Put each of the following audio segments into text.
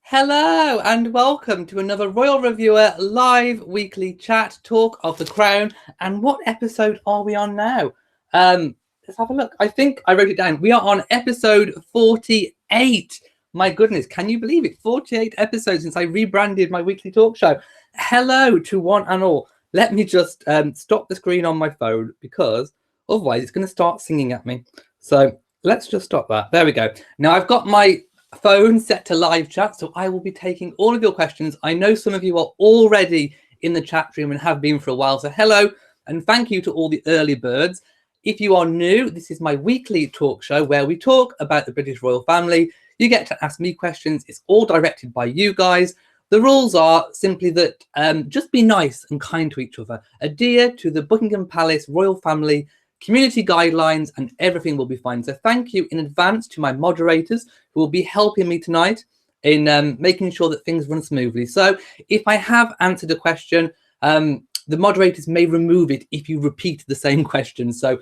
Hello and welcome to another Royal Reviewer live weekly chat talk of the Crown. And what episode are we on now? Let's have a look. I think I wrote it down. We are on episode 48. My goodness, can you believe it? 48 episodes since I rebranded my weekly talk show. Hello to one and all. Let me just stop the screen on my phone because otherwise it's going to start singing at me. So let's just stop that. There we go. Now I've got my phone set to live chat, so I will be taking all of your questions. I know some of you are already in the chat room and have been for a while, so hello and thank you to all the early birds. If you are new, this is my weekly talk show where we talk about the British royal family. You get to ask me questions. It's all directed by you guys. The rules are simply that just be nice and kind to each other. Adhere to the Buckingham Palace royal family community guidelines and everything will be fine. So thank you in advance to my moderators who will be helping me tonight in making sure that things run smoothly. So if I have answered a question, the moderators may remove it if you repeat the same question. So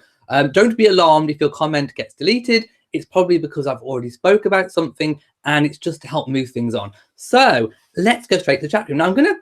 don't be alarmed if your comment gets deleted. It's probably because I've already spoke about something and it's just to help move things on. So let's go straight to the chat room. Now I'm going to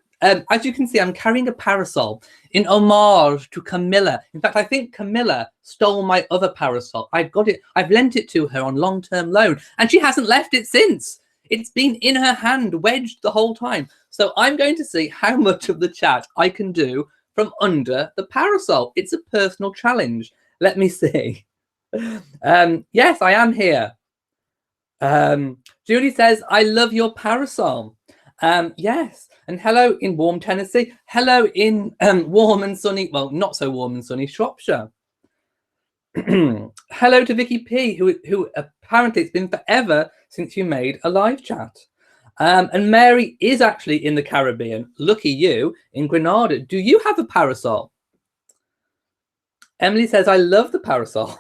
as you can see, I'm carrying a parasol in homage to Camilla. In fact, I think Camilla stole my other parasol. I've got it. I've lent it to her on long-term loan, and she hasn't left it since. It's been in her hand, wedged the whole time. So I'm going to see how much of the chat I can do from under the parasol. It's a personal challenge. Let me see. Yes, I am here. Julie says, I love your parasol. Yes. And hello in warm Tennessee. Hello in warm and sunny, well, not so warm and sunny Shropshire. Hello to Vicky P, who apparently it's been forever since you made a live chat. And Mary is actually in the Caribbean. Lucky you, in Grenada. Do you have a parasol? Emily says, I love the parasol.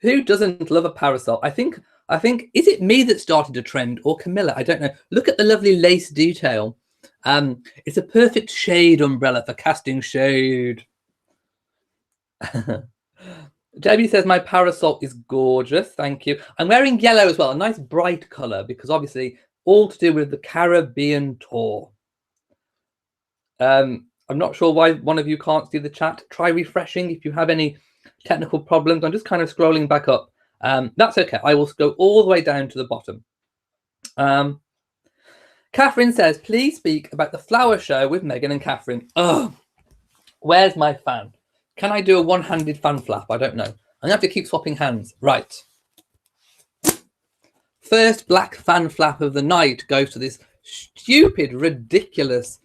Who doesn't love a parasol? I think, is it me that started a trend or Camilla? I don't know. Look at the lovely lace detail. It's a perfect shade umbrella for casting shade. Debbie says, my parasol is gorgeous. Thank you. I'm wearing yellow as well, a nice bright colour, because obviously all to do with the Caribbean tour. I'm not sure why one of you can't see the chat. Try refreshing if you have any technical problems. I'm just kind of scrolling back up. That's okay. I will go all the way down to the bottom. Catherine says, please speak about the flower show with Meghan and Catherine. Oh, where's my fan? Can I do a one-handed fan flap? I don't know. I'm going to have to keep swapping hands. Right. First black fan flap of the night goes to this stupid, ridiculous,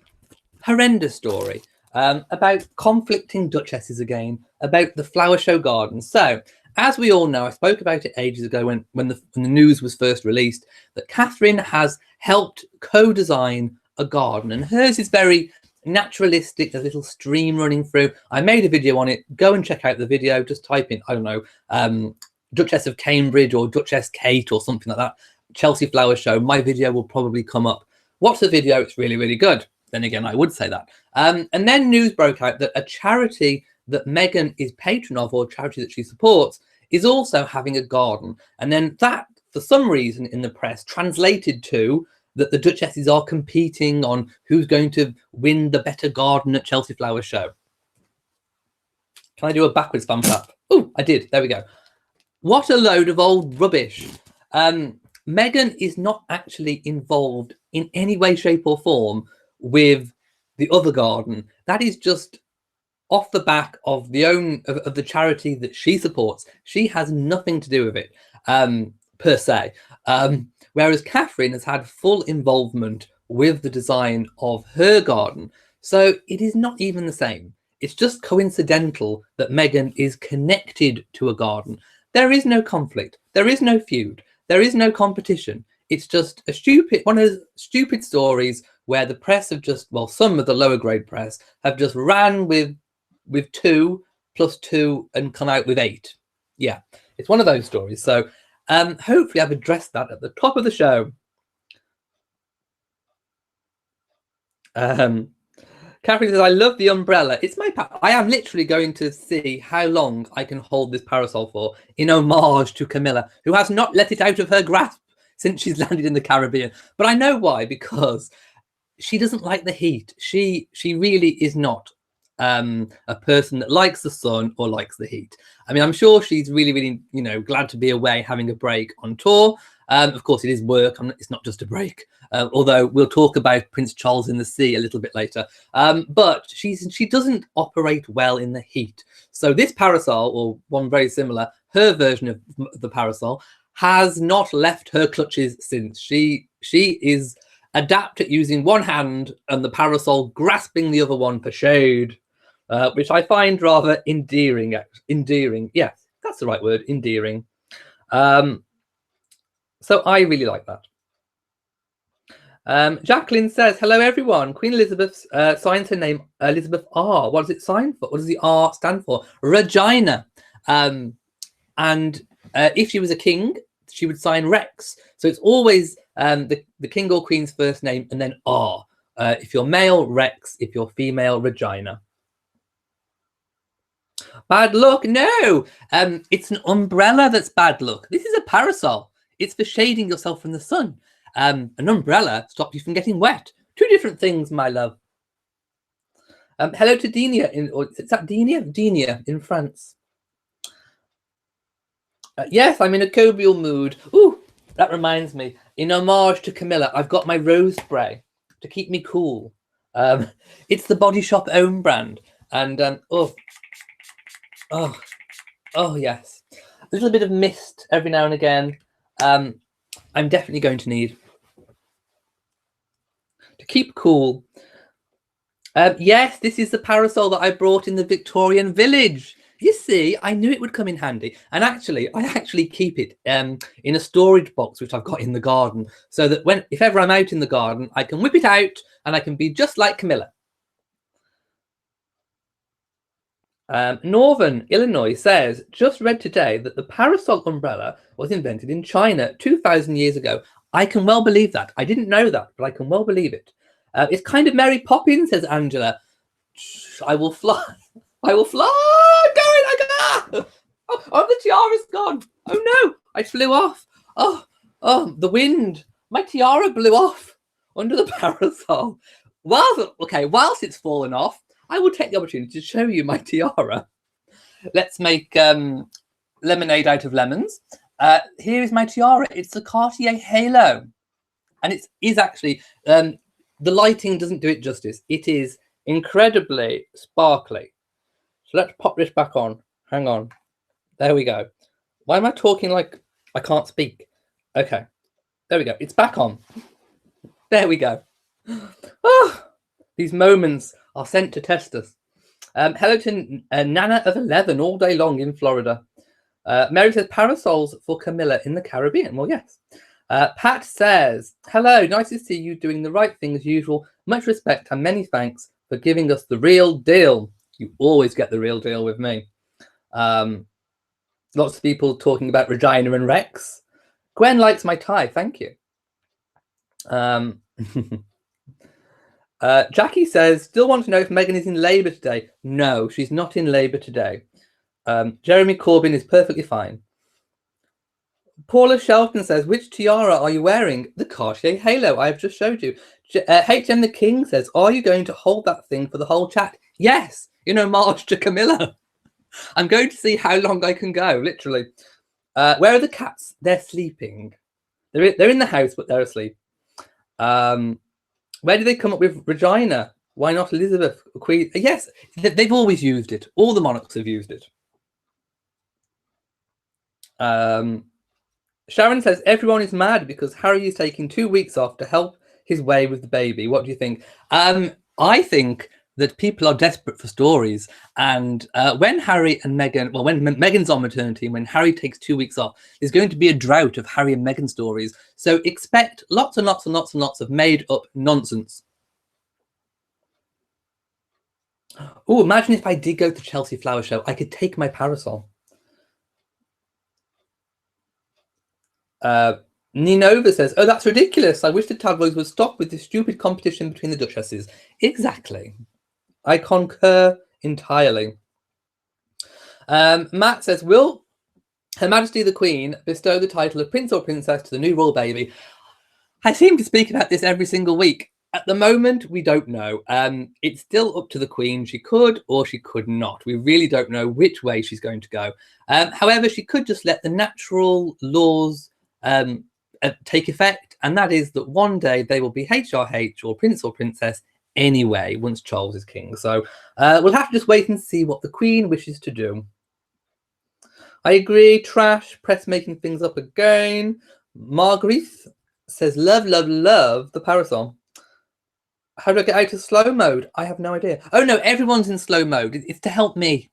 horrendous story about conflicting duchesses again, about the flower show garden. So, as we all know, I spoke about it ages ago when the news was first released, that Catherine has helped co-design a garden, and hers is very naturalistic. There's a little stream running through. I made a video on it. Go and check out the video. Just type in, I don't know, Duchess of Cambridge or Duchess Kate or something like that. Chelsea Flower Show. My video will probably come up. Watch the video. It's really, really good. Then again, I would say that. And then news broke out that a charity that Meghan is patron of, or a charity that she supports, is also having a garden. And then that, for some reason in the press, translated to that the duchesses are competing on who's going to win the better garden at Chelsea Flower Show. Can I do a backwards fan flap? Oh, I did. There we go. What a load of old rubbish. Meghan is not actually involved in any way, shape or form with the other garden. That is just off the back of the charity that she supports. She has nothing to do with it, per se. Whereas Catherine has had full involvement with the design of her garden. So it is not even the same. It's just coincidental that Meghan is connected to a garden. There is no conflict. There is no feud. There is no competition. It's just one of those stupid stories where the press have just, well, some of the lower grade press have just ran with 2 plus 2 and come out with 8. Yeah, it's one of those stories. So hopefully I've addressed that at the top of the show. Catherine says, I love the umbrella. It's my I am literally going to see how long I can hold this parasol for in homage to Camilla, who has not let it out of her grasp since she's landed in the Caribbean. But I know why, because she doesn't like the heat. She really is not a person that likes the sun or likes the heat. I mean, I'm sure she's really, really, you know, glad to be away having a break on tour. Of course, it is work. It's not just a break. Although we'll talk about Prince Charles in the Sea a little bit later. But she doesn't operate well in the heat. So this parasol, or one very similar, her version of the parasol, has not left her clutches since. She is adept at using one hand and the parasol grasping the other one for shade, which I find rather endearing. Endearing, yes, that's the right word, endearing. So I really like that. Jacqueline says, hello everyone. Queen Elizabeth signs her name Elizabeth R. What does it sign for? What does the R stand for? Regina. And if she was a king, she would sign Rex. So it's always the king or queen's first name and then R. If you're male, Rex. If you're female, Regina. Bad luck? No. It's an umbrella that's bad luck. This is a parasol. It's for shading yourself from the sun. An umbrella stops you from getting wet. Two different things, my love. Hello to Denia. Is that Denia? Denia in France. Yes, I'm in a cobial mood. Ooh, that reminds me. In homage to Camilla, I've got my rose spray to keep me cool. It's the Body Shop own brand. And, oh, yes. A little bit of mist every now and again. I'm definitely going to need to keep cool. Yes, this is the parasol that I brought in the Victorian village. You see, I knew it would come in handy. And actually, I keep it in a storage box, which I've got in the garden, so that if ever I'm out in the garden, I can whip it out and I can be just like Camilla. Northern Illinois says, just read today that the parasol umbrella was invented in China 2,000 years ago. I can well believe that. I didn't know that, but I can well believe it. It's kind of Mary Poppins, says Angela. I will fly. I will fly. Oh, the tiara's gone. Oh no, I flew off. Oh, the wind. My tiara blew off under the parasol. Whilst it's fallen off, I will take the opportunity to show you my tiara. Let's make lemonade out of lemons. Here is my tiara. It's the Cartier Halo. And it is actually, the lighting doesn't do it justice. It is incredibly sparkly. So let's pop this back on. Hang on. There we go. Why am I talking like I can't speak? Okay. There we go. It's back on. There we go. Oh, these moments are sent to test us. Hello to Nana of 11 all day long in Florida. Mary says parasols for Camilla in the Caribbean. Well, yes. Pat says, hello, nice to see you doing the right thing as usual. Much respect and many thanks for giving us the real deal. You always get the real deal with me. Lots of people talking about Regina and Rex. Gwen likes my tie. Thank you. Jackie says, still want to know if Meghan is in Labour today. No, she's not in Labour today. Jeremy Corbyn is perfectly fine. Paula Shelton says, which tiara are you wearing? The Cartier Halo I have just showed you. HM the King says, are you going to hold that thing for the whole chat? Yes, in homage to Camilla. I'm going to see how long I can go, literally. Where are the cats? They're sleeping. They're in the house, but they're asleep. Where did they come up with Regina? Why not Elizabeth? Queen? Yes, they've always used it. All the monarchs have used it. Sharon says, everyone is mad because Harry is taking 2 weeks off to help his way with the baby. What do you think? I think that people are desperate for stories. And when Harry and Meghan, well, when Meghan's on maternity and when Harry takes 2 weeks off, there's going to be a drought of Harry and Meghan stories. So expect lots and lots and lots and lots of made up nonsense. Oh, imagine if I did go to Chelsea Flower Show, I could take my parasol. Ninova says, oh, that's ridiculous. I wish the tabloids would stop with this stupid competition between the duchesses. Exactly. I concur entirely. Matt says, will Her Majesty the Queen bestow the title of Prince or Princess to the new royal baby. I seem to speak about this every single week. At the moment, we don't know. It's still up to the Queen. She could or she could not. We really don't know which way she's going to go. However, she could just let the natural laws take effect, and that is that one day they will be HRH or Prince or Princess anyway, once Charles is king. So we'll have to just wait and see what the Queen wishes to do. I agree. Trash. Press making things up again. Margaret says, love, love, love the parasol. How do I get out of slow mode? I have no idea. Oh, no, everyone's in slow mode. It's to help me.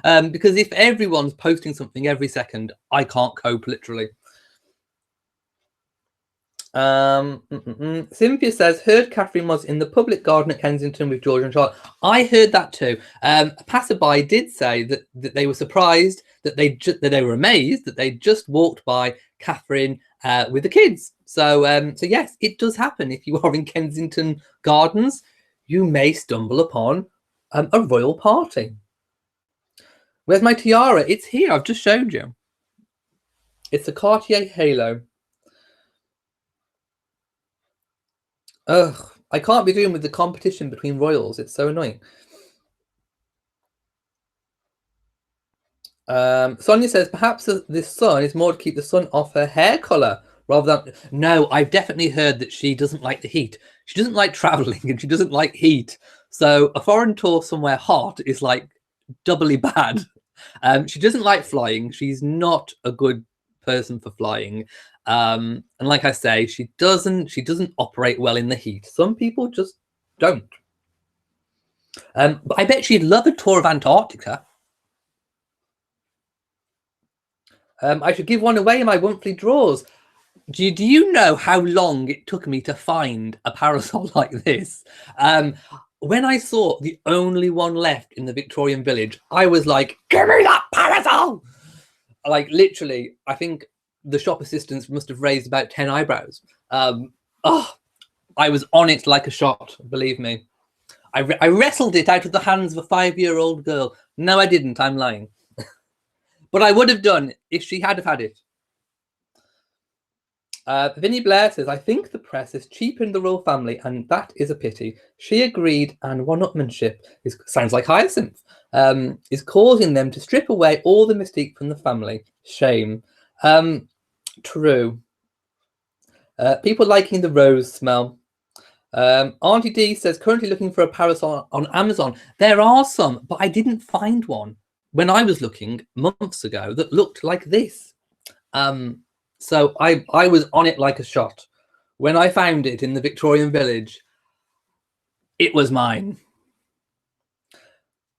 Because if everyone's posting something every second, I can't cope, literally. Cynthia says, heard Catherine was in the public garden at Kensington with George and Charlotte. I heard that too. A passerby did say that they were surprised, that they were amazed that they just walked by Catherine with the kids. So yes, it does happen. If you are in Kensington Gardens, you may stumble upon a royal party. Where's my tiara? It's here. I've just showed you. It's a Cartier halo. Ugh, I can't be doing with the competition between royals. It's so annoying. Sonia says, perhaps the sun is more to keep the sun off her hair colour rather than... No, I've definitely heard that she doesn't like the heat. She doesn't like travelling and she doesn't like heat. So a foreign tour somewhere hot is like doubly bad. She doesn't like flying. She's not a good person for flying. And like I say, she doesn't operate well in the heat. Some people just don't. But I bet she'd love a tour of Antarctica. I should give one away in my monthly draws. Do you know how long it took me to find a parasol like this? When I saw the only one left in the Victorian village, I was like, give me that parasol! Like, literally, I think the shop assistants must have raised about 10 eyebrows. I was on it like a shot, believe me. I wrestled it out of the hands of a 5-year-old girl. No, I didn't. I'm lying. But I would have done if she had have had it. Vinnie Blair says, I think the press has cheapened the royal family, and that is a pity. She agreed, and one-upmanship sounds like Hyacinth, is causing them to strip away all the mystique from the family. Shame. True. People liking the rose smell. Auntie D says, currently looking for a parasol on Amazon. There are some, but I didn't find one when I was looking months ago that looked like this. So I was on it like a shot. When I found it in the Victorian village, it was mine.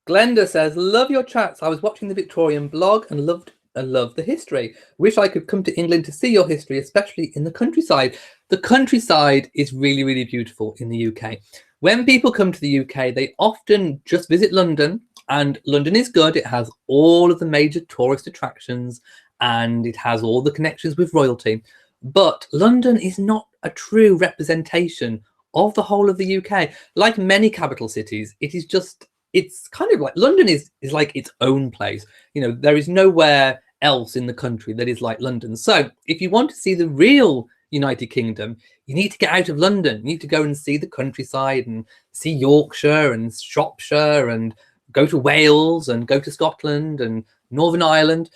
Glenda says, love your chats. I was watching the Victorian blog and loved the history. Wish I could come to England to see your history, especially in the countryside. The countryside is really, really beautiful in the UK. When people come to the UK, they often just visit London, and London is good. It has all of the major tourist attractions and it has all the connections with royalty. But London is not a true representation of the whole of the UK. Like many capital cities, it's kind of like London is like its own place. You know, there is nowhere else in the country that is like London. So if you want to see the real United Kingdom, you need to get out of London. You need to go and see the countryside and see Yorkshire and Shropshire and go to Wales and go to Scotland and Northern Ireland.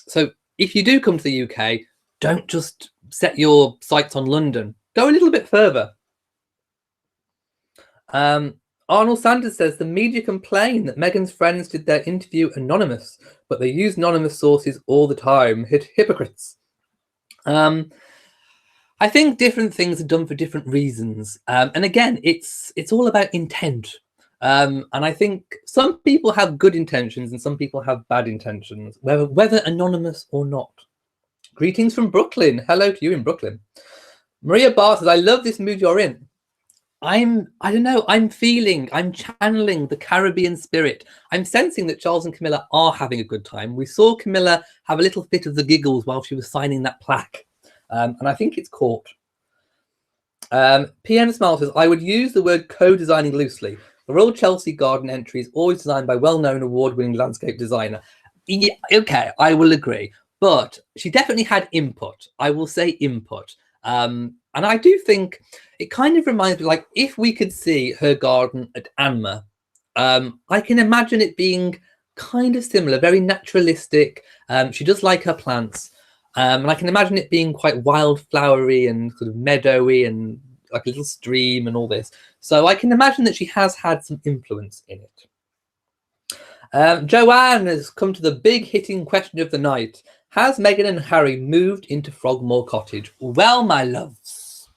So if you do come to the UK, don't just set your sights on London. Go a little bit further. Arnold Sanders says the media complain that Meghan's friends did their interview anonymous, but they use anonymous sources all the time. Hypocrites. I think different things are done for different reasons. And again, it's all about intent. And I think some people have good intentions and some people have bad intentions, whether anonymous or not. Greetings from Brooklyn. Hello to you in Brooklyn. Maria Barr says, I love this mood you're in. I don't know, I'm channeling the Caribbean spirit. I'm sensing that Charles and Camilla are having a good time. We saw Camilla have a little fit of the giggles while she was signing that plaque. And I think it's caught. PM Smile says, I would use the word co-designing loosely. The Royal Chelsea Garden entry is always designed by well-known award-winning landscape designer. Yeah, okay, I will agree. But she definitely had input. I will say input. And I do think it kind of reminds me, like, if we could see her garden at Anma, I can imagine it being kind of similar, very naturalistic. She does like her plants. And I can imagine it being quite wildflowery and sort of meadowy and like a little stream and all this. So I can imagine that she has had some influence in it. Joanne has come to the big hitting question of the night. Has Meghan and Harry moved into Frogmore Cottage? Well, my loves,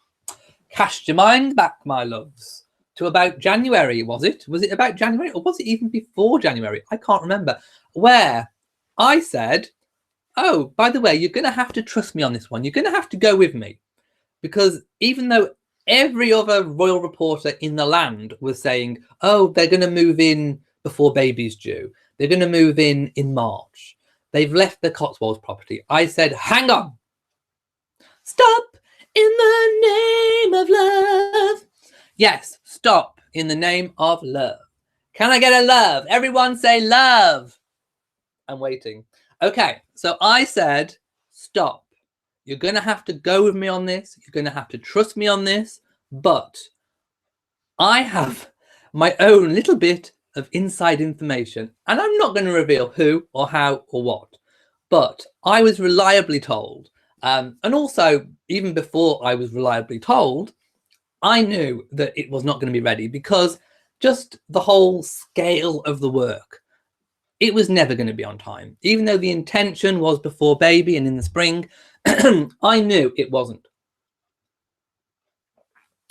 cast your mind back, my loves, to about January, was it? Was it about January or was it even before January? I can't remember. Where I said, oh, by the way, you're going to have to trust me on this one. You're going to have to go with me. Because even though every other royal reporter in the land was saying, oh, they're going to move in before baby's due. They're going to move in March. They've left the Cotswolds property. I said, hang on. Stop in the name of love. Yes, stop in the name of love. Can I get a love? Everyone say love. I'm waiting. Okay, so I said, stop. You're going to have to go with me on this. You're going to have to trust me on this. But I have my own little bit of inside information. And I'm not going to reveal who or how or what. But I was reliably told. And also, even before I was reliably told, I knew that it was not going to be ready because just the whole scale of the work. It was never going to be on time. Even though the intention was before baby and in the spring, I knew it wasn't.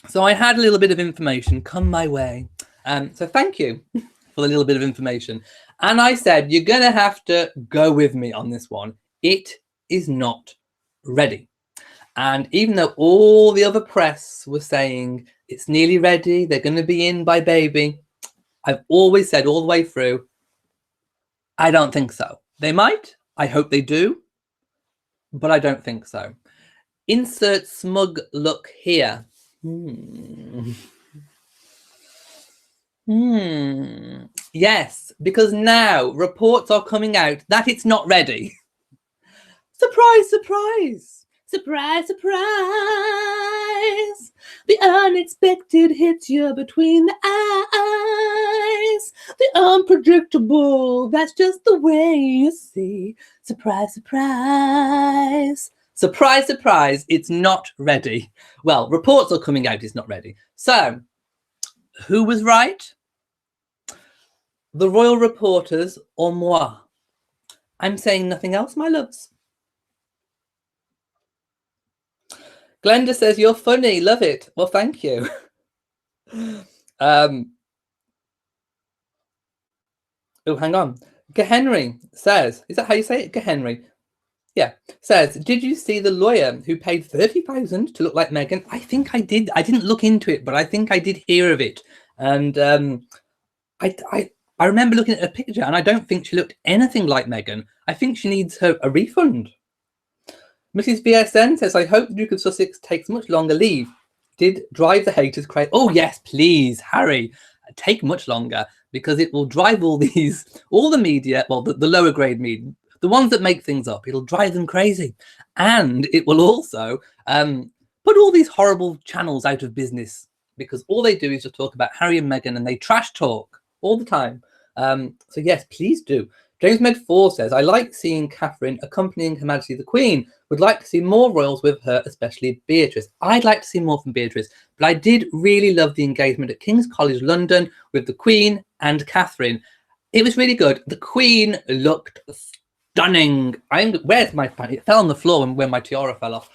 So I had a little bit of information come my way. So thank you for the little bit of information. And I said, you're going to have to go with me on this one. It is not ready. And even though all the other press was saying it's nearly ready, they're going to be in by baby, I've always said all the way through, I don't think so. They might. I hope they do. But I don't think so. Insert smug look here. Yes, because now reports are coming out that it's not ready. Surprise, surprise. Surprise, surprise. The unexpected hits you between the eyes. The unpredictable, that's just the way you see. Surprise, surprise. Surprise, surprise, it's not ready. Well, reports are coming out it's not ready. So, who was right? The royal reporters or moi? I'm saying nothing else, my loves. Glenda says, you're funny, love it. Well, thank you. Oh, hang on. Gehenry says, is that how you say it? Gehenry. Yeah, says, did you see the lawyer who paid $30,000 to look like Meghan? I think I did. I didn't look into it, but I think I did hear of it. And I remember looking at a picture, and I don't think she looked anything like Meghan. I think she needs a refund. Mrs. BSN says, I hope the Duke of Sussex takes much longer leave. Did drive the haters crazy? Oh, yes, please, Harry, take much longer, because it will drive all the media, well, the lower grade media, the ones that make things up, it'll drive them crazy. And it will also put all these horrible channels out of business, because all they do is just talk about Harry and Meghan, and they trash talk all the time. So yes, please do. James Med4 says, I like seeing Catherine accompanying Her Majesty the Queen. Would like to see more royals with her, especially Beatrice. I'd like to see more from Beatrice, but I did really love the engagement at King's College London with the Queen and Catherine. It was really good. The Queen looked stunning. Where's my fan? It fell on the floor when my tiara fell off.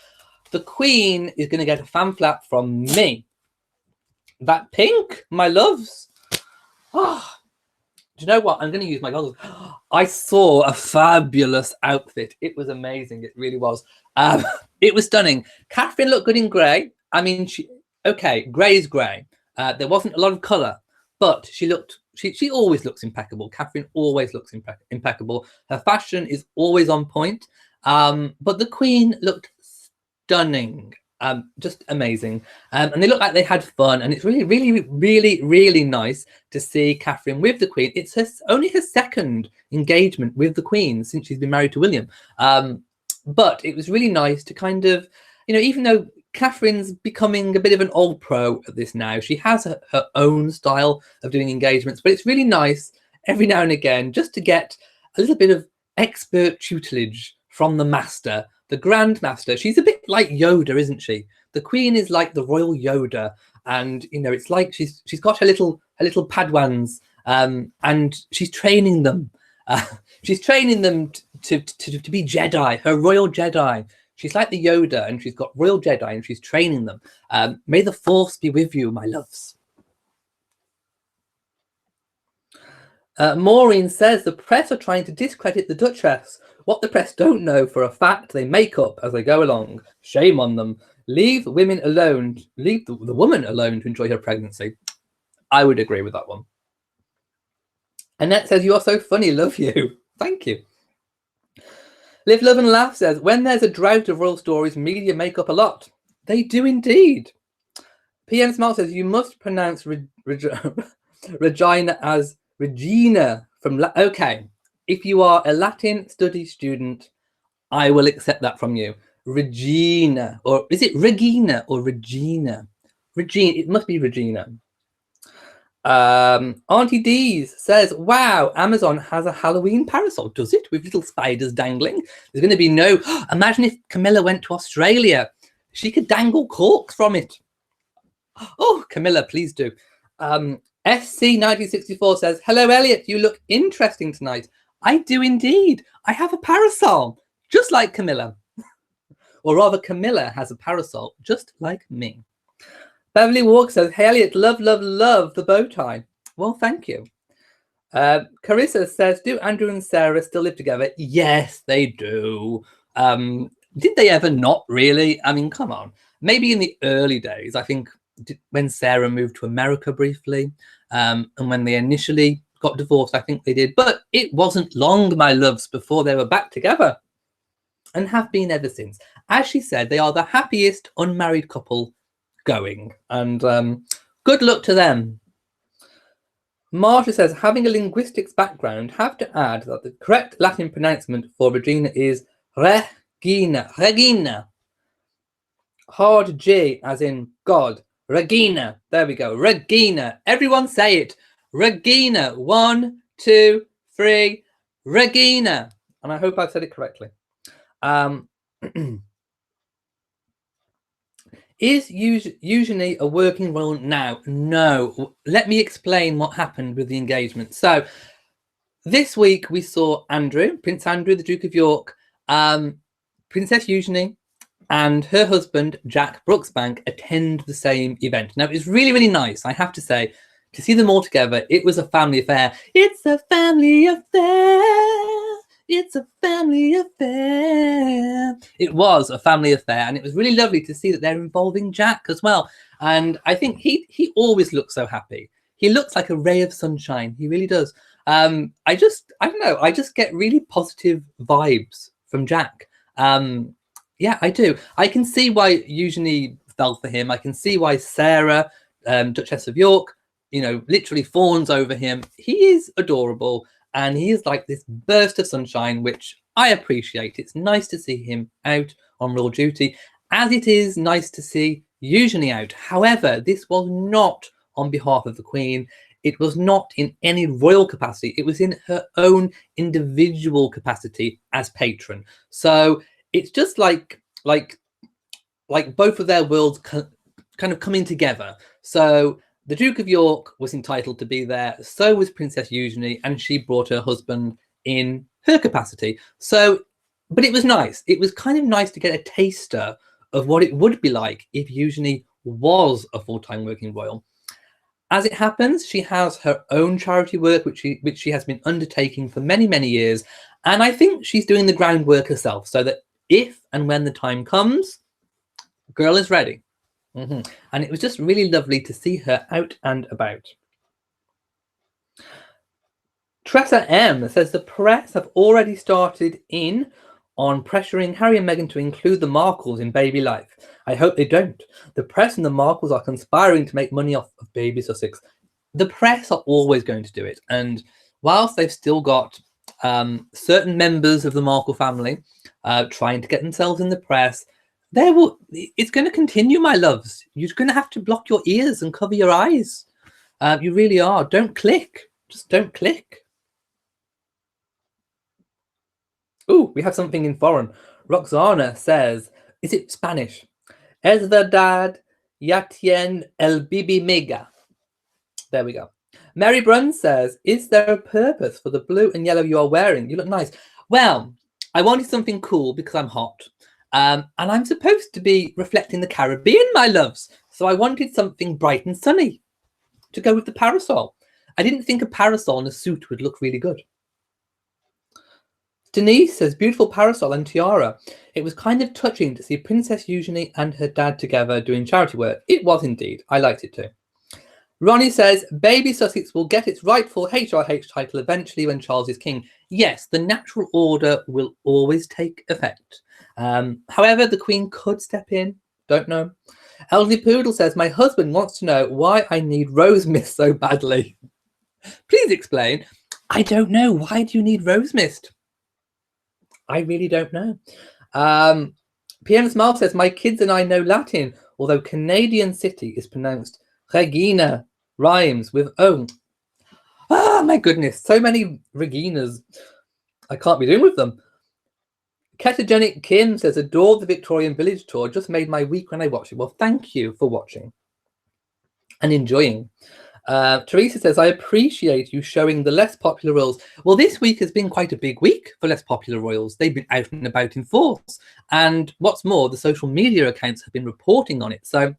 The Queen is going to get a fan flap from me. That pink, my loves. Oh, do you know what? I'm going to use my goggles. I saw a fabulous outfit. It was amazing. It really was. It was stunning. Catherine looked good in grey. I mean, grey is grey. There wasn't a lot of colour, but she always looks impeccable. Catherine always looks impeccable. Her fashion is always on point. But the Queen looked stunning. Just amazing. And they look like they had fun, and it's really, really, really, really nice to see Catherine with the Queen. It's only her second engagement with the Queen since she's been married to William. But it was really nice to kind of, you know, even though Catherine's becoming a bit of an old pro at this now, she has her own style of doing engagements, but it's really nice every now and again just to get a little bit of expert tutelage from the master, the Grand Master. She's a bit like Yoda, isn't she? The Queen is like the royal Yoda, and you know, it's like she's got her little Padwans, and she's training them. She's training them to be Jedi, her royal Jedi. She's like the Yoda, and she's got royal Jedi, and she's training them. May the Force be with you, my loves. Maureen says the press are trying to discredit the Duchess. What the press don't know for a fact, they make up as they go along. Shame on them. Leave women alone. Leave the woman alone to enjoy her pregnancy. I would agree with that one. Annette says, you are so funny. Love you. Thank you. Live, Love and Laugh says, when there's a drought of royal stories, media make up a lot. They do indeed. PM Smart says, you must pronounce Regina as Regina from... Okay, if you are a Latin study student, I will accept that from you. Regina, or is it Regina or Regina? Regina, it must be Regina. Auntie Dees says, wow, Amazon has a Halloween parasol, does it? With little spiders dangling. There's going to be no... Imagine if Camilla went to Australia. She could dangle corks from it. Oh, Camilla, please do. SC1964 says, hello, Elliot. You look interesting tonight. I do indeed. I have a parasol, just like Camilla. Or rather, Camilla has a parasol, just like me. Beverly Walker says, hey, Elliot, love, love, love the bow tie. Well, thank you. Carissa says, do Andrew and Sarah still live together? Yes, they do. Did they ever not really? I mean, come on. Maybe in the early days, I think when Sarah moved to America briefly, and when they initially got divorced, I think they did. But it wasn't long, my loves, before they were back together and have been ever since. As she said, they are the happiest unmarried couple going, and good luck to them. Marcia says, having a linguistics background, have to add that the correct Latin pronouncement for Regina is Regina. Hard G as in God. Regina. There we go. Regina. Everyone say it. Regina. 1, 2, 3. Regina. And I hope I've said it correctly. Is Eugenie a working royal now? No. Let me explain what happened with the engagement. So this week we saw Andrew, Prince Andrew, the Duke of York, Princess Eugenie, and her husband, Jack Brooksbank, attend the same event. Now, it was really, really nice, I have to say, to see them all together. It was a family affair. It's a family affair. It's a family affair. It was a family affair, and it was really lovely to see that they're involving Jack as well. And I think he always looks so happy. He looks like a ray of sunshine. He really does. I don't know. I just get really positive vibes from Jack. Yeah, I do. I can see why Eugenie fell for him. I can see why Sarah, Duchess of York, you know, literally fawns over him. He is adorable, and he is like this burst of sunshine, which I appreciate. It's nice to see him out on royal duty, as it is nice to see Eugenie out. However, this was not on behalf of the Queen. It was not in any royal capacity. It was in her own individual capacity as patron. So it's just like both of their worlds kind of coming together. So the Duke of York was entitled to be there. So was Princess Eugenie, and she brought her husband in her capacity. So, but it was nice. It was kind of nice to get a taster of what it would be like if Eugenie was a full-time working royal. As it happens, she has her own charity work, which she has been undertaking for many, many years. And I think she's doing the groundwork herself, so that if and when the time comes, girl is ready. And it was just really lovely to see her out and about. Tressa M says the press have already started in on pressuring Harry and Meghan to include the Markles in baby life. I hope they don't. The press and the Markles are conspiring to make money off of baby Sussex. The press are always going to do it. And whilst they've still got certain members of the Markle family trying to get themselves in the press, it's going to continue, my loves. You're going to have to block your ears and cover your eyes. You really are. Don't click. Just don't click. Oh, we have something in foreign. Roxana says, is it Spanish? Es verdad, ya tien el bibi mega. There we go. Mary Brunn says, is there a purpose for the blue and yellow you are wearing? You look nice. Well, I wanted something cool because I'm hot. And I'm supposed to be reflecting the Caribbean, my loves. So I wanted something bright and sunny to go with the parasol. I didn't think a parasol and a suit would look really good. Denise says, beautiful parasol and tiara. It was kind of touching to see Princess Eugenie and her dad together doing charity work. It was indeed. I liked it too. Ronnie says, baby Sussex will get its rightful HRH title eventually when Charles is king. Yes, the natural order will always take effect. However, the Queen could step in. Don't know. Elderly Poodle says, my husband wants to know why I need rose mist so badly. Please explain. I don't know. Why do you need rose mist? I really don't know. PM Smile says, my kids and I know Latin, although Canadian city is pronounced Regina. Rhymes with oh. Ah, my goodness. So many Reginas. I can't be doing with them. Ketogenic Kim says, adore the Victorian Village tour. Just made my week when I watched it. Well, thank you for watching and enjoying. Teresa says, I appreciate you showing the less popular royals. Well, this week has been quite a big week for less popular royals. They've been out and about in force. And what's more, the social media accounts have been reporting on it. So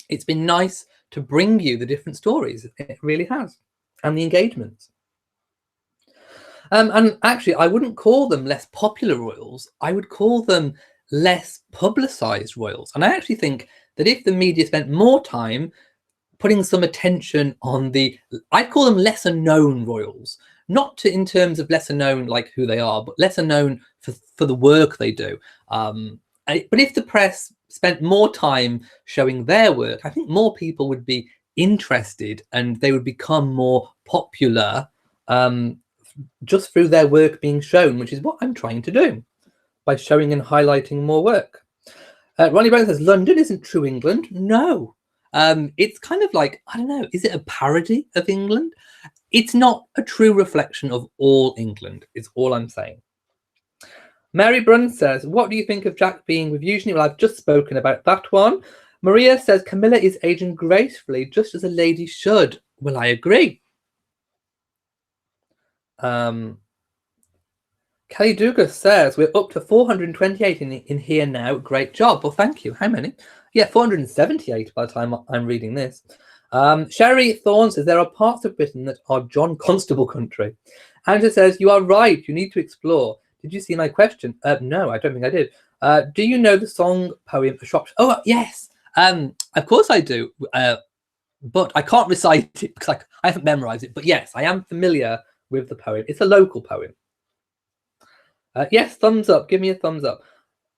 it's been nice to bring you the different stories. It really has. And the engagements. And actually, I wouldn't call them less popular royals. I would call them less publicised royals. And I actually think that if the media spent more time putting some attention on I'd call them lesser known royals, not in terms of lesser known like who they are, but lesser known for the work they do. But if the press spent more time showing their work, I think more people would be interested and they would become more popular just through their work being shown, which is what I'm trying to do by showing and highlighting more work. Ronnie Brown says, London isn't true England. No. It's kind of like, I don't know, is it a parody of England? It's not a true reflection of all England, is all I'm saying. Mary Brunn says, what do you think of Jack being with Eugenie? Well, I've just spoken about that one. Maria says, Camilla is aging gracefully, just as a lady should. Well, I agree. Kelly Dugas says, we're up to 428 in here now. Great job. Well, thank you. How many? Yeah, 478 by the time I'm reading this. Sherry Thorne says, there are parts of Britain that are John Constable country. Angela says, you are right. You need to explore. Did you see my question? No, I don't think I did. Do you know the song poem for Shropshire? Oh, yes. Of course I do. But I can't recite it because I haven't memorized it. But yes, I am familiar with the poem. It's a local poem. Yes, thumbs up. Give me a thumbs up.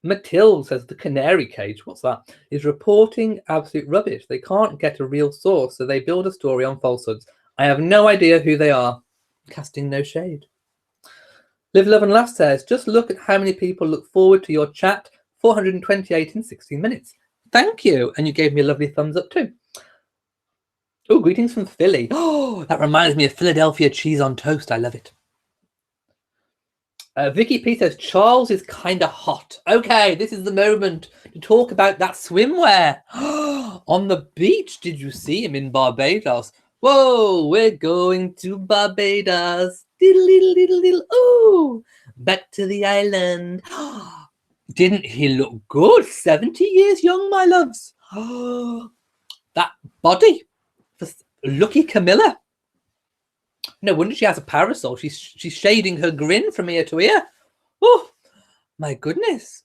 Matilde says the canary cage, what's that, is reporting absolute rubbish. They can't get a real source, so they build a story on falsehoods. I have no idea who they are. Casting no shade. Live, Love and Laugh says, just look at how many people look forward to your chat. 428 in 16 minutes. Thank you. And you gave me a lovely thumbs up too. Oh, greetings from Philly. Oh, that reminds me of Philadelphia cheese on toast. I love it. Vicky P says, Charles is kind of hot. Okay, this is the moment to talk about that swimwear. On the beach, did you see him in Barbados? Whoa, we're going to Barbados. Diddle, diddle, diddle, diddle. Ooh, back to the island. Didn't he look good? 70 years young, my loves. That body. Lucky Camilla. No wonder she has a parasol. She's shading her grin from ear to ear. Oh, my goodness.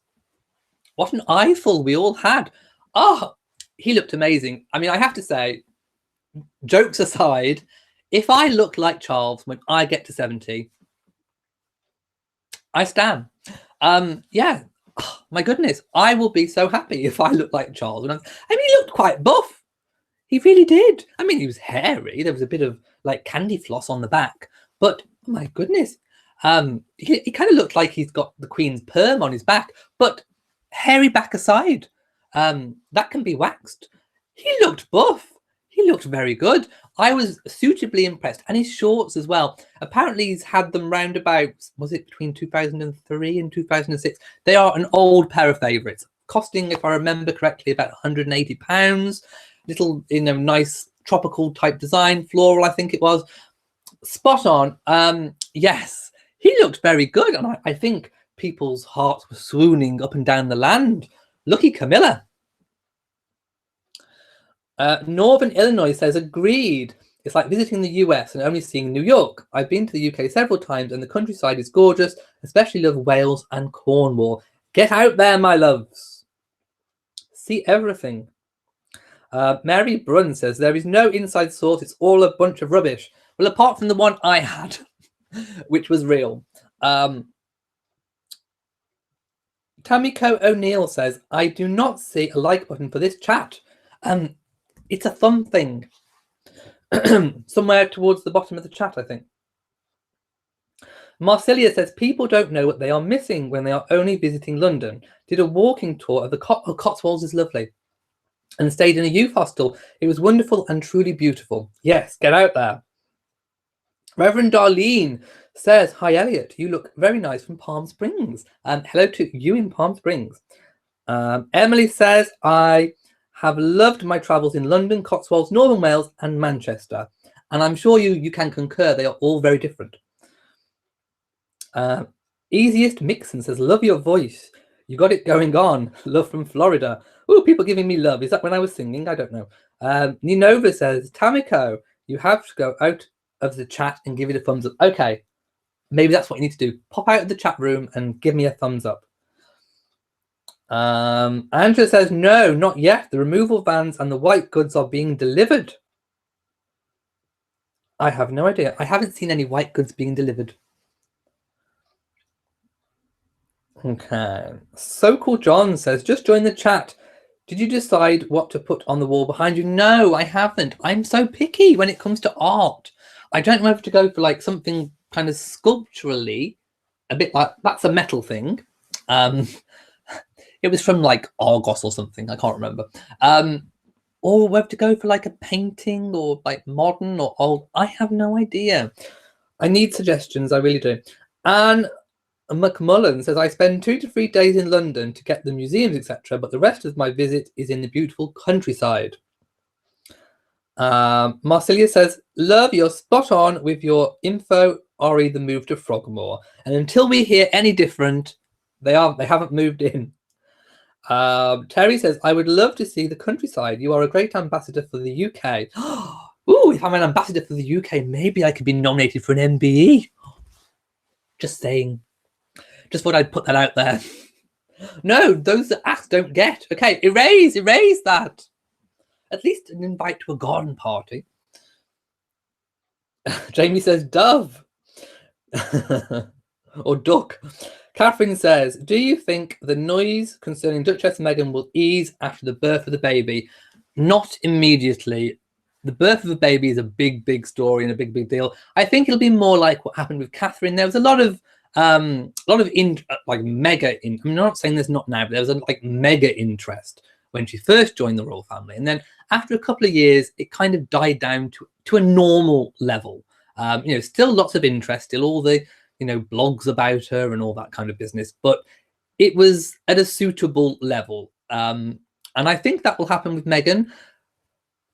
What an eyeful we all had. Oh, he looked amazing. I mean, I have to say, jokes aside, if I look like Charles when I get to 70, I stand. Yeah. Oh, my goodness, I will be so happy if I look like Charles. He looked quite buff. He really did. I mean, he was hairy. There was a bit of like candy floss on the back, but oh my goodness, he kind of looked like he's got the Queen's perm on his back, but hairy back aside, that can be waxed. He looked buff. He looked very good. I was suitably impressed, and his shorts as well. Apparently, he's had them round about, was it between 2003 and 2006? They are an old pair of favourites, costing, if I remember correctly, about £180. Little, nice tropical type design, floral, I think it was. Spot on. Yes, he looked very good, and I think people's hearts were swooning up and down the land. Lucky Camilla. Northern Illinois says, agreed. It's like visiting the US and only seeing New York. I've been to the UK several times and the countryside is gorgeous, especially love Wales and Cornwall. Get out there, my loves. See everything. Mary Brunn says, there is no inside source. It's all a bunch of rubbish. Well, apart from the one I had, which was real. Tamiko O'Neill says, I do not see a like button for this chat. It's a thumb thing. Somewhere towards the bottom of the chat, I think. Marcelia says, people don't know what they are missing when they are only visiting London. Did a walking tour of the Cotswolds is lovely. And stayed in a youth hostel. It was wonderful and truly beautiful. Yes, get out there. Reverend Darlene says, hi, Elliot. You look very nice from Palm Springs. Hello to you in Palm Springs. Emily says, I have loved my travels in London, Cotswolds, Northern Wales, and Manchester. And I'm sure you can concur they are all very different. Easiest Mixon says, love your voice. You got it going on. Love from Florida. Oh, people giving me love. Is that when I was singing? I don't know. Ninova says, Tamiko, you have to go out of the chat and give it a thumbs up. Okay, maybe that's what you need to do. Pop out of the chat room and give me a thumbs up. Angela says, no, not yet. The removal vans and the white goods are being delivered. I have no idea. I haven't seen any white goods being delivered. Okay. So Cool John says, just join the chat. Did you decide what to put on the wall behind you? No, I haven't. I'm so picky when it comes to art. I don't know if to go for like something kind of sculpturally, a bit like, that's a metal thing. It was from like Argos or something. I can't remember. Or whether to go for like a painting or like modern or old. I have no idea. I need suggestions. I really do. And McMullen says, I spend 2 to 3 days in London to get the museums, etc., but the rest of my visit is in the beautiful countryside. Marcelia says, love, you're spot on with your info, Ori, the move to Frogmore. And until we hear any different, they haven't moved in. Terry says, I would love to see the countryside. You are a great ambassador for the UK. Ooh, if I'm an ambassador for the UK, maybe I could be nominated for an MBE. Just saying. Just thought I'd put that out there. No, those that ask don't get. Okay, erase that. At least an invite to a garden party. Jamie says dove. Or duck. Catherine says, do you think the noise concerning Duchess Meghan will ease after the birth of the baby? Not immediately. The birth of a baby is a big, big story and a big, big deal. I think it'll be more like what happened with Catherine. There was a lot of mega. I'm not saying there's not now, but there was a mega interest when she first joined the royal family, and then after a couple of years, it kind of died down to a normal level. Still lots of interest, still all the blogs about her and all that kind of business, but it was at a suitable level. And I think that will happen with Meghan,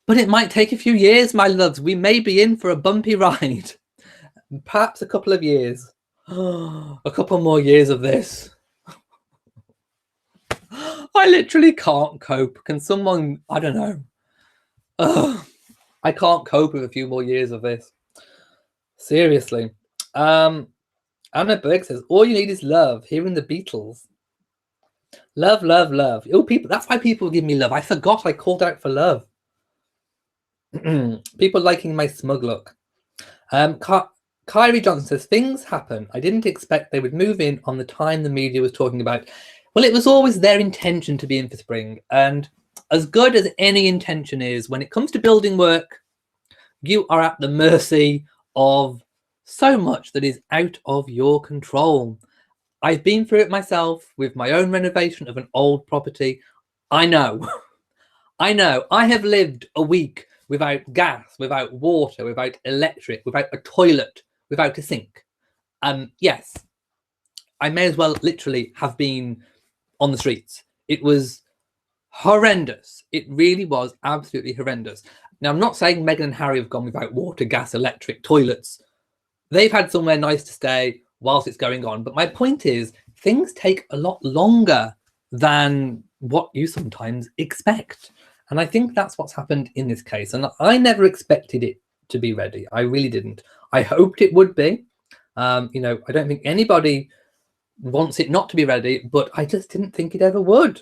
but it might take a few years, my loves. We may be in for a bumpy ride, perhaps a couple of years. A couple more years of this. I literally can't cope. Can someone, I don't know. I can't cope with a few more years of this. Seriously. Anna Berg says, all you need is love. Hearing the Beatles. Love, love, love. Oh, people, that's why people give me love. I forgot I called out for love. People liking my smug look. Kyrie Johnson says, things happen. I didn't expect they would move in on the time the media was talking about. Well, it was always their intention to be in for spring. And as good as any intention is, when it comes to building work, you are at the mercy of so much that is out of your control. I've been through it myself with my own renovation of an old property. I know. I know. I have lived a week without gas, without water, without electric, without a toilet, without a sink. Yes, I may as well literally have been on the streets. It was horrendous. It really was absolutely horrendous. Now, I'm not saying Meghan and Harry have gone without water, gas, electric, toilets. They've had somewhere nice to stay whilst it's going on. But my point is, things take a lot longer than what you sometimes expect. And I think that's what's happened in this case. And I never expected it to be ready. I really didn't. I hoped it would be. I don't think anybody wants it not to be ready, but I just didn't think it ever would.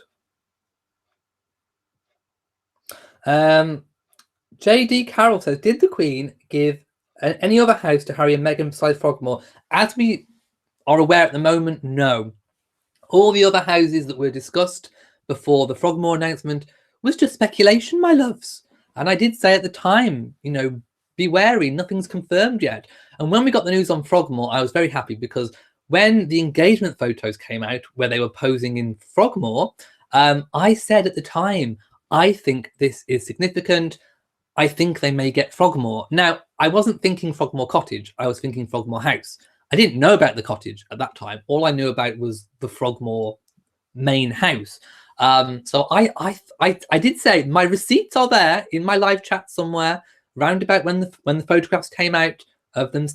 JD Carroll says, did the Queen give any other house to Harry and Meghan besides Frogmore? As we are aware at the moment, no. All the other houses that were discussed before the Frogmore announcement was just speculation, my loves. And I did say at the time, be wary, nothing's confirmed yet. And when we got the news on Frogmore, I was very happy because when the engagement photos came out where they were posing in Frogmore, I said at the time, I think this is significant. I think they may get Frogmore. Now, I wasn't thinking Frogmore Cottage. I was thinking Frogmore House. I didn't know about the cottage at that time. All I knew about was the Frogmore main house. So I did say my receipts are there in my live chat somewhere, round about when the photographs came out of them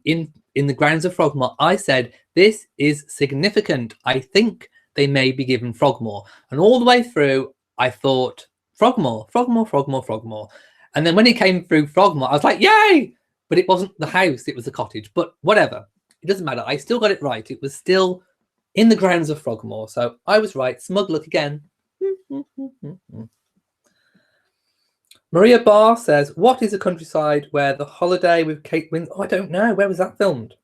in the grounds of Frogmore. I said this is significant. I think they may be given Frogmore, and all the way through I thought Frogmore, Frogmore, Frogmore, Frogmore. And then when he came through Frogmore, I was like, yay! But it wasn't the house, it was the cottage. But whatever, it doesn't matter. I still got it right. It was still in the grounds of Frogmore. So I was right. Smug look again. Maria Barr says, what is a countryside where the holiday with Kate Winslet? Oh, I don't know. Where was that filmed?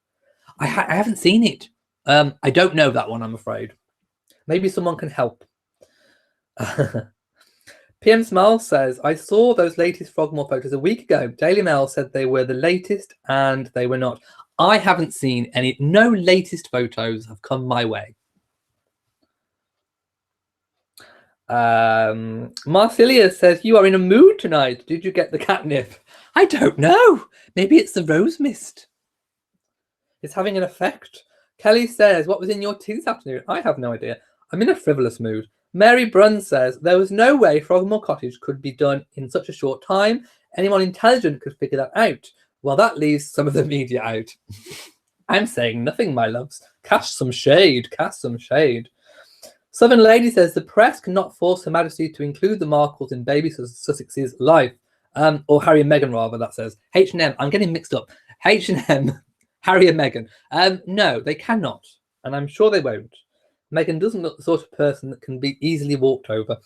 I haven't seen it. I don't know that one, I'm afraid. Maybe someone can help. PM Smile says, I saw those latest Frogmore photos a week ago. Daily Mail said they were the latest and they were not. I haven't seen any. No latest photos have come my way. Marcelia says, you are in a mood tonight. Did you get the catnip? I don't know. Maybe it's the rose mist. It's having an effect. Kelly says, what was in your tea this afternoon? I have no idea. I'm in a frivolous mood. Mary Brunn says, there was no way Frogmore Cottage could be done in such a short time. Anyone intelligent could figure that out. Well, that leaves some of the media out. I'm saying nothing, my loves. Cast some shade. Cast some shade. Southern Lady says, the press cannot force Her Majesty to include the Markles in baby Sussex's life. Or Harry and Meghan, rather, that says. H&M, I'm getting mixed up. H&M, Harry and Meghan. No, they cannot. And I'm sure they won't. Meghan doesn't look the sort of person that can be easily walked over.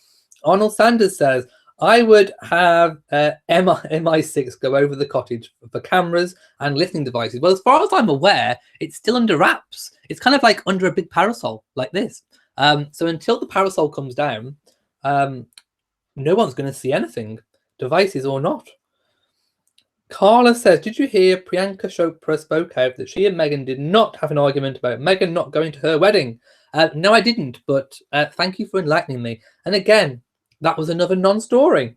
Arnold Sanders says, I would have MI6 go over the cottage for cameras and listening devices. Well, as far as I'm aware, it's still under wraps. It's kind of like under a big parasol like this. So until the parasol comes down, no one's going to see anything, devices or not. Carla says, did you hear Priyanka Chopra spoke out that she and Meghan did not have an argument about Meghan not going to her wedding? No, I didn't, but thank you for enlightening me. And again, that was another non-story.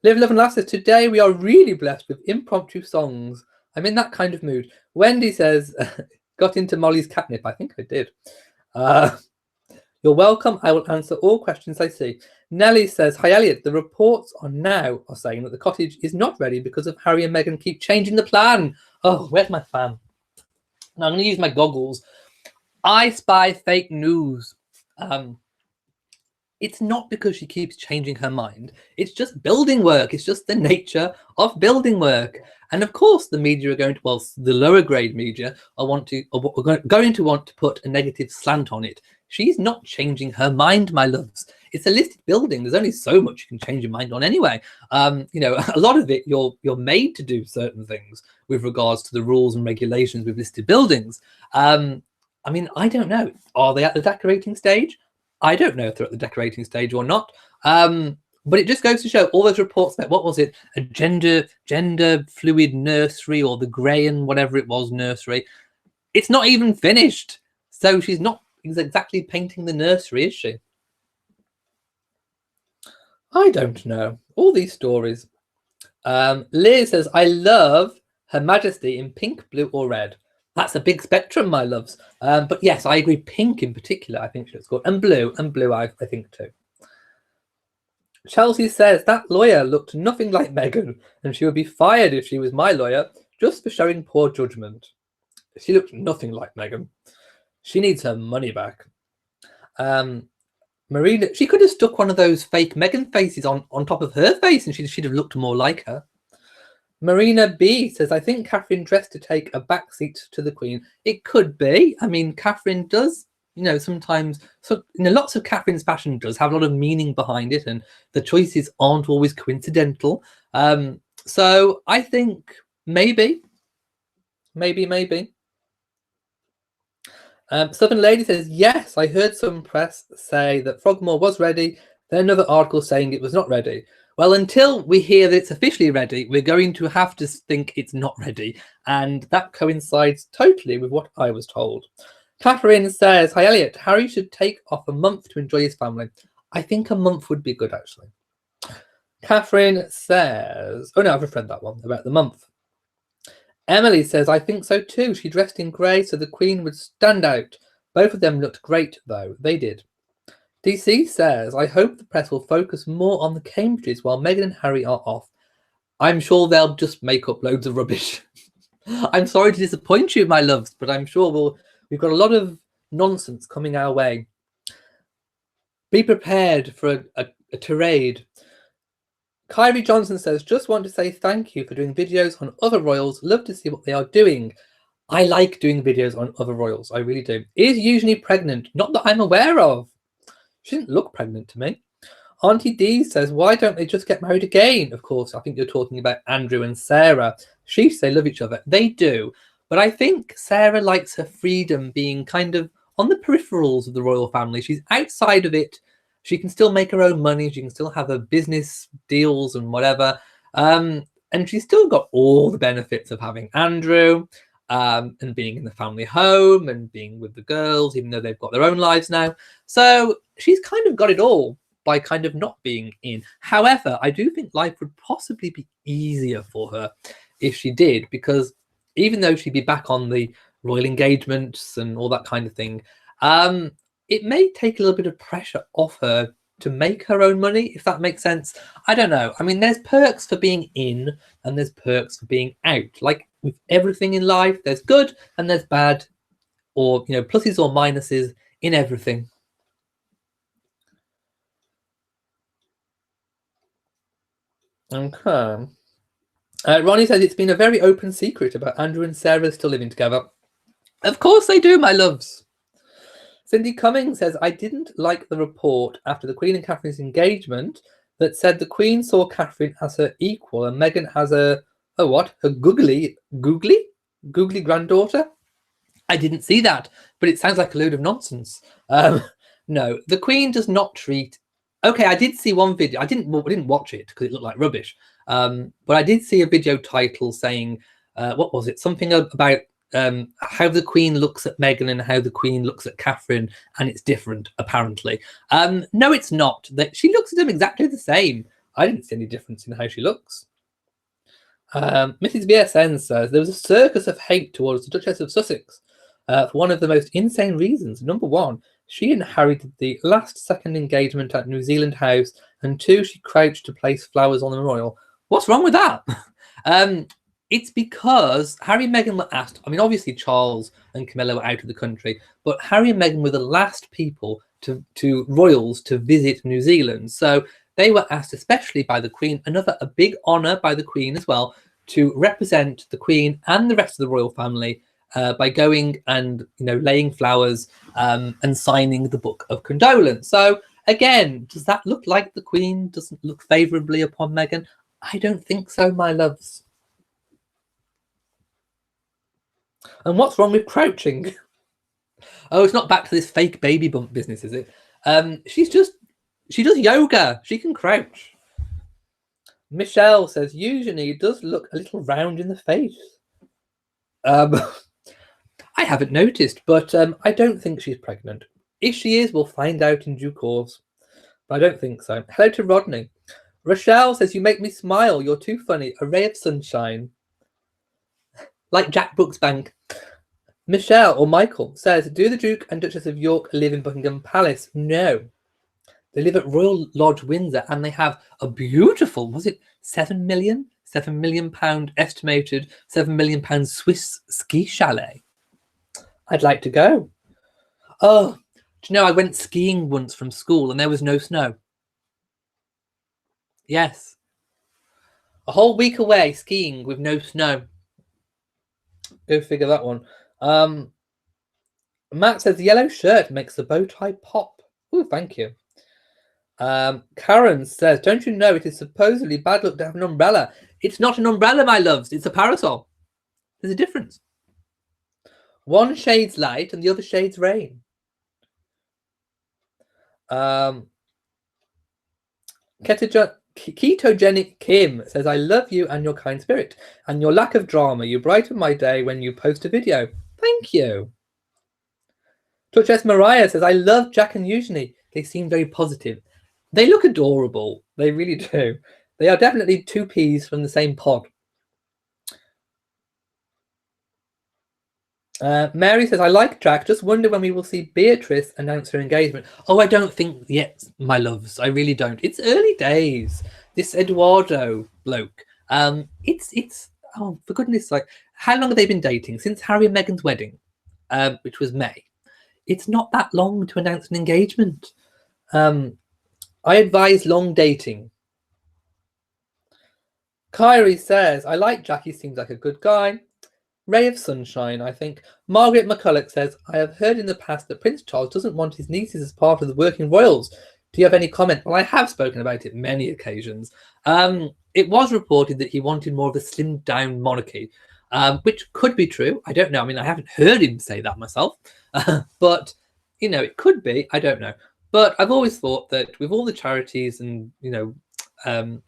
Live, Love and Laugh says, today we are really blessed with impromptu songs. I'm in that kind of mood. Wendy says, got into Molly's catnip. I think I did. You're welcome. I will answer all questions I see. Nellie says, hi, Elliot. The reports are saying that the cottage is not ready because of Harry and Meghan keep changing the plan. Oh, where's my fan? Now I'm going to use my goggles. I spy fake news. It's not because she keeps changing her mind. It's just building work. It's just the nature of building work. And of course, the media are going to, well, the lower grade media are going to want to put a negative slant on it. She's not changing her mind, my loves. it's a listed building. There's only so much you can change your mind on anyway. You know, a lot of it you're made to do certain things with regards to the rules and regulations with listed buildings. I mean, I don't know. Are they at the decorating stage? I don't know if they're at the decorating stage or not. But it just goes to show all those reports about, what was it, a gender fluid nursery, or the Grey and whatever it was nursery. It's not even finished. So she's not exactly painting the nursery, is she? I don't know. All these stories. Liz says, I love Her Majesty in pink, blue or red. That's a big spectrum, my loves. But yes, I agree. Pink in particular, I think she looks good. And blue I think too. Chelsea says, that lawyer looked nothing like Meghan, and she would be fired if she was my lawyer, just for showing poor judgment. She looked nothing like Meghan. She needs her money back. Marina, she could have stuck one of those fake Meghan faces on top of her face, and she'd have looked more like her. Marina B says, I think Catherine dressed to take a backseat to the Queen. It could be. I mean, Catherine does, you know, sometimes, so, you know, lots of Catherine's fashion does have a lot of meaning behind it, and the choices aren't always coincidental. So I think maybe. Southern Lady says, yes, I heard some press say that Frogmore was ready, then another article saying it was not ready. Well, until we hear that it's officially ready, we're going to have to think it's not ready. And that coincides totally with what I was told. Catherine says, hi, Elliot. Harry should take off a month to enjoy his family. I think a month would be good, actually. Catherine says, oh, no, I've read that one about the month. Emily says, I think so too. She dressed in grey so the Queen would stand out. Both of them looked great, though. They did. DC says, I hope the press will focus more on the Cambridges while Meghan and Harry are off. I'm sure they'll just make up loads of rubbish. I'm sorry to disappoint you, my loves, but I'm sure we've got a lot of nonsense coming our way. Be prepared for a tirade. Kyrie Johnson says, just want to say thank you for doing videos on other royals. Love to see what they are doing. I like doing videos on other royals. I really do. Is usually pregnant. Not that I'm aware of. She didn't look pregnant to me. Auntie D says, why don't they just get married again? Of course, I think you're talking about Andrew and Sarah. She says they love each other. They do. But I think Sarah likes her freedom being kind of on the peripherals of the royal family. She's outside of it. She can still make her own money. She can still have her business deals and whatever. And she's still got all the benefits of having Andrew and being in the family home and being with the girls, even though they've got their own lives now. So she's kind of got it all by kind of not being in. However, I do think life would possibly be easier for her if she did, because even though she'd be back on the royal engagements and all that kind of thing, it may take a little bit of pressure off her to make her own money, if that makes sense. I don't know. I mean, there's perks for being in and there's perks for being out. Like with everything in life, there's good and there's bad, or, you know, pluses or minuses in everything. Okay. Ronnie says, it's been a very open secret about Andrew and Sarah still living together. Of course they do, my loves. Cindy Cummings says, I didn't like the report after the Queen and Catherine's engagement that said the Queen saw Catherine as her equal and Meghan has her googly granddaughter. I didn't see that, but it sounds like a load of nonsense. No, the Queen does not treat... Okay, I did see one video. I didn't watch it because it looked like rubbish. But I did see a video title saying, what was it? Something about how the Queen looks at Meghan and how the Queen looks at Catherine, and it's different, apparently. No, it's not. She looks at them exactly the same. I didn't see any difference in how she looks. Mrs. BSN says, there was a circus of hate towards the Duchess of Sussex for one of the most insane reasons. Number one, she and Harry did the last-second engagement at New Zealand House, and two, she crouched to place flowers on the royal. What's wrong with that? It's because Harry and Meghan were asked. I mean, obviously Charles and Camilla were out of the country, but Harry and Meghan were the last people to royals to visit New Zealand. So they were asked, especially by the Queen, a big honour by the Queen as well, to represent the Queen and the rest of the royal family by going and, you know, laying flowers and signing the book of condolence. So Again, does that look like the Queen doesn't look favourably upon Meghan? I don't think so, my loves. And what's wrong with crouching? Oh, it's not back to this fake baby bump business, is it? She does yoga. She can crouch. Michelle says, usually it does look a little round in the face. I haven't noticed, but I don't think she's pregnant. If she is, we'll find out in due course. But I don't think so. Hello to Rodney. Rochelle says, you make me smile. You're too funny. A ray of sunshine. Like Jack Brooksbank. Michelle, or Michael, says, do the Duke and Duchess of York live in Buckingham Palace? No. They live at Royal Lodge, Windsor, and they have a beautiful, was it 7 million? £7 million estimated, £7 million Swiss ski chalet. I'd like to go. Oh, do you know, I went skiing once from school and there was no snow. Yes. A whole week away skiing with no snow. Go figure that one. Matt says, the yellow shirt makes the bow tie pop. Oh, thank you. Karen says, don't you know it is supposedly bad luck to have an umbrella? It's not an umbrella, my loves. It's a parasol. There's a difference. One shade's light and the other shade's rain. Ketogenic Kim says, I love you and your kind spirit and your lack of drama. You brighten my day when you post a video. Thank you. Duchess Mariah says, I love Jack and Eugenie. They seem very positive. They look adorable. They really do. They are definitely two peas from the same pod. Mary says, I like Jack. Just wonder when we will see Beatrice announce her engagement. Oh, I don't think yet, my loves. I really don't. It's early days. This Eduardo bloke. It's oh, for goodness sake. How long have they been dating? Since Harry and Meghan's wedding, which was May. It's not that long to announce an engagement. I advise long dating. Kyrie says, I like Jack. He seems like a good guy. Ray of sunshine, I think. Margaret McCulloch says, I have heard in the past that Prince Charles doesn't want his nieces as part of the working royals. Do you have any comment? Well, I have spoken about it many occasions. It was reported that he wanted more of a slimmed down monarchy, which could be true. I don't know. I mean, I haven't heard him say that myself, but, you know, it could be. I don't know. But I've always thought that with all the charities and, you know,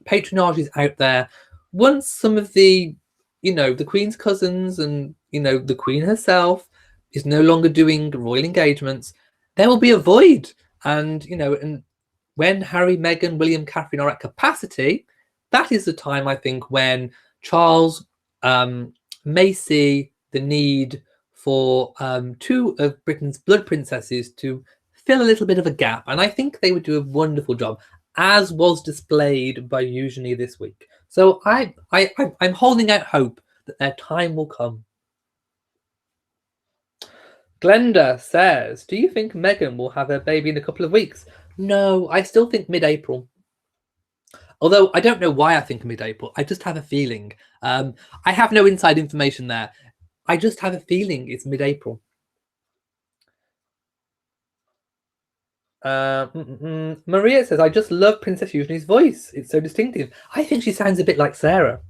patronages out there, once some of the, you know, the Queen's cousins and, you know, the Queen herself is no longer doing royal engagements, there will be a void. And, you know, and when Harry, Meghan, William, Catherine are at capacity, that is the time, I think, when Charles may see the need for two of Britain's blood princesses to fill a little bit of a gap. And I think they would do a wonderful job, as was displayed by Eugenie this week. So I'm holding out hope that their time will come. Glenda says, do you think Meghan will have her baby in a couple of weeks? No, I still think mid-April. Although I don't know why I think mid-April. I just have a feeling. I have no inside information there. I just have a feeling it's mid-April. Maria says, I just love Princess Eugenie's voice. It's so distinctive. I think she sounds a bit like Sarah.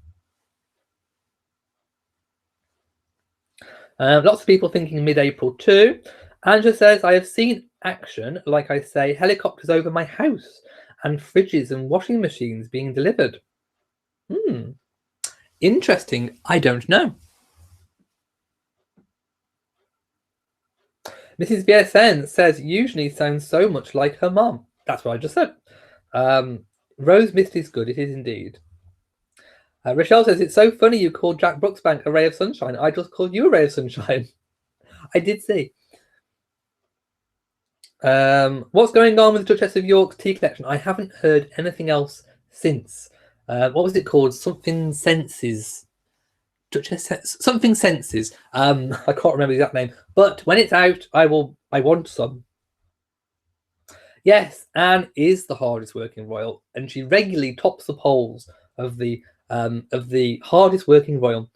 Lots of people thinking mid-April too. Angela says, I have seen action, like I say, helicopters over my house and fridges and washing machines being delivered. Interesting. I don't know. Mrs. BSN says, Eugenie sounds so much like her mom. That's what I just said. Rose Mist is good. It is indeed. Rochelle says, it's so funny you called Jack Brooksbank a ray of sunshine. I just called you a ray of sunshine. I did see. What's going on with the Duchess of York's tea collection? I haven't heard anything else since. What was it called? Something Senses. Duchess something Senses. I can't remember the exact name. But when it's out, I want some. Yes, Anne is the hardest working royal, and she regularly tops the polls of the hardest working royal.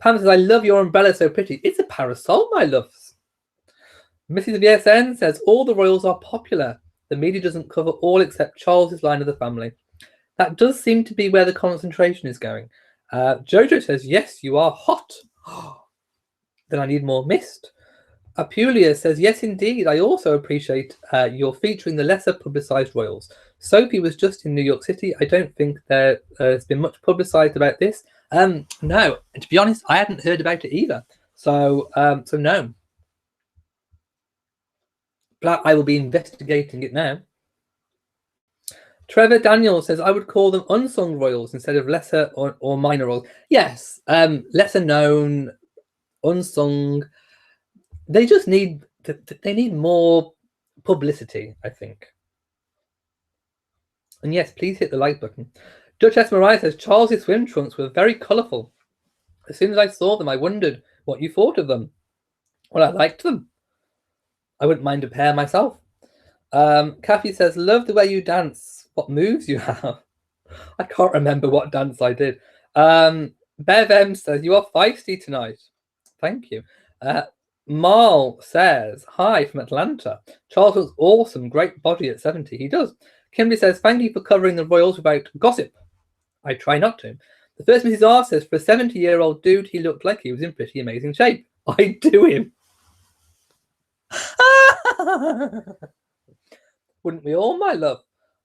Pam says, I love your umbrella, so pretty. It's a parasol, my loves. Mrs. VSN says, all the royals are popular. The media doesn't cover all except Charles's line of the family. That does seem to be where the concentration is going. Jojo says, yes, you are hot. Then I need more mist. Apulia says, yes, indeed. I also appreciate your featuring the lesser publicised royals. Sophie was just in New York City. I don't think there has been much publicised about this. No, and to be honest, I hadn't heard about it either. So no. But I will be investigating it now. Trevor Daniel says, I would call them unsung royals instead of lesser or minor royals. Yes, lesser known, unsung. They just need more publicity, I think. And yes, please hit the like button. Duchess Mariah says, Charles's swim trunks were very colourful. As soon as I saw them, I wondered what you thought of them. Well, I liked them. I wouldn't mind a pair myself. Kathy says, love the way you dance. What moves you have? I can't remember what dance I did. Bev M says, you are feisty tonight. Thank you. Marl says, hi from Atlanta. Charles looks awesome. Great body at 70. He does. Kimberly says, thank you for covering the royals without gossip. I try not to. The first Mrs. R says, for a 70-year-old dude, he looked like he was in pretty amazing shape. I do him. Wouldn't we all, my love?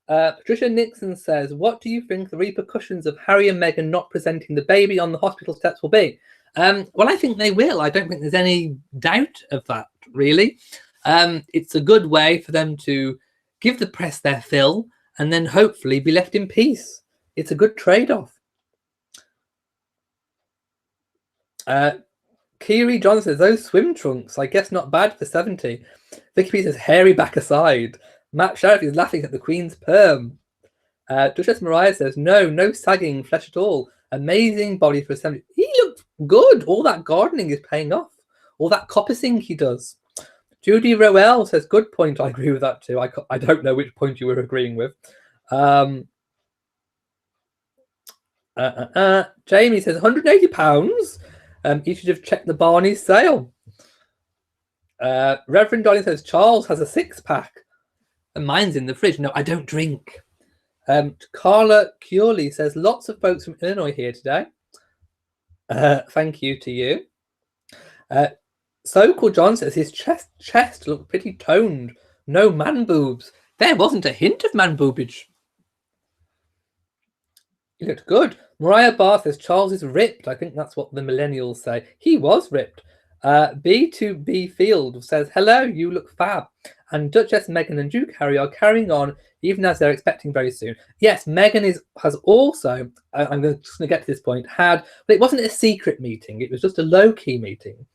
Patricia Nixon says, what do you think the repercussions of Harry and Meghan not presenting the baby on the hospital steps will be? Well, I think they will. I don't think there's any doubt of that, really. It's a good way for them to give the press their fill and then hopefully be left in peace. It's a good trade-off. Kiri John says, those swim trunks, I guess not bad for 70. Vicky P says, hairy back aside. Matt Sheriff is laughing at the Queen's perm. Duchess Mariah says, no sagging flesh at all. Amazing body for a 70. He looked good. All that gardening is paying off. All that coppicing he does. Judy Rowell says, good point. I agree with that too. I don't know which point you were agreeing with. Jamie says, £180. You should have checked the Barney's sale. Reverend Dolly says, Charles has a 6-pack. And mine's in the fridge. No, I don't drink. Carla Curley says, lots of folks from Illinois here today. Thank you to you. Sokol John says his chest looked pretty toned. No man boobs. There wasn't a hint of man boobage. He looked good. Mariah Barr says Charles is ripped. I think that's what the millennials say. He was ripped. B2B Field says, hello, you look fab. And Duchess, Meghan and Duke Harry are carrying on, even as they're expecting very soon. Yes, Meghan has also, I'm just going to get to this point, but it wasn't a secret meeting. It was just a low-key meeting.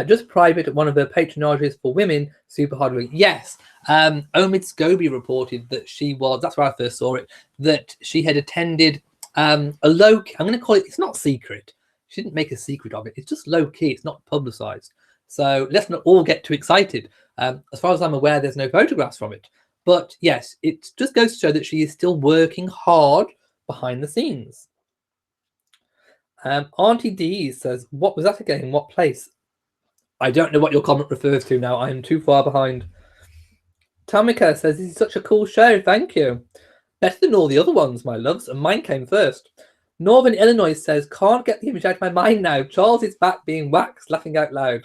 Just private at one of the patronages for women, Super Hard Week. Yes, Omid Scobie reported that she was, that's where I first saw it, that she had attended a low-key, I'm going to call it, it's not secret. She didn't make a secret of it. It's just low-key. It's not publicised. So let's not all get too excited. As far as I'm aware, there's no photographs from it. But yes, it just goes to show that she is still working hard behind the scenes. Auntie D says, what was that again? What place? I don't know what your comment refers to now. I am too far behind. Tamika says, this is such a cool show. Thank you. Better than all the other ones, my loves. And mine came first. Northern Illinois says, can't get the image out of my mind now. Charles is back being waxed, laughing out loud.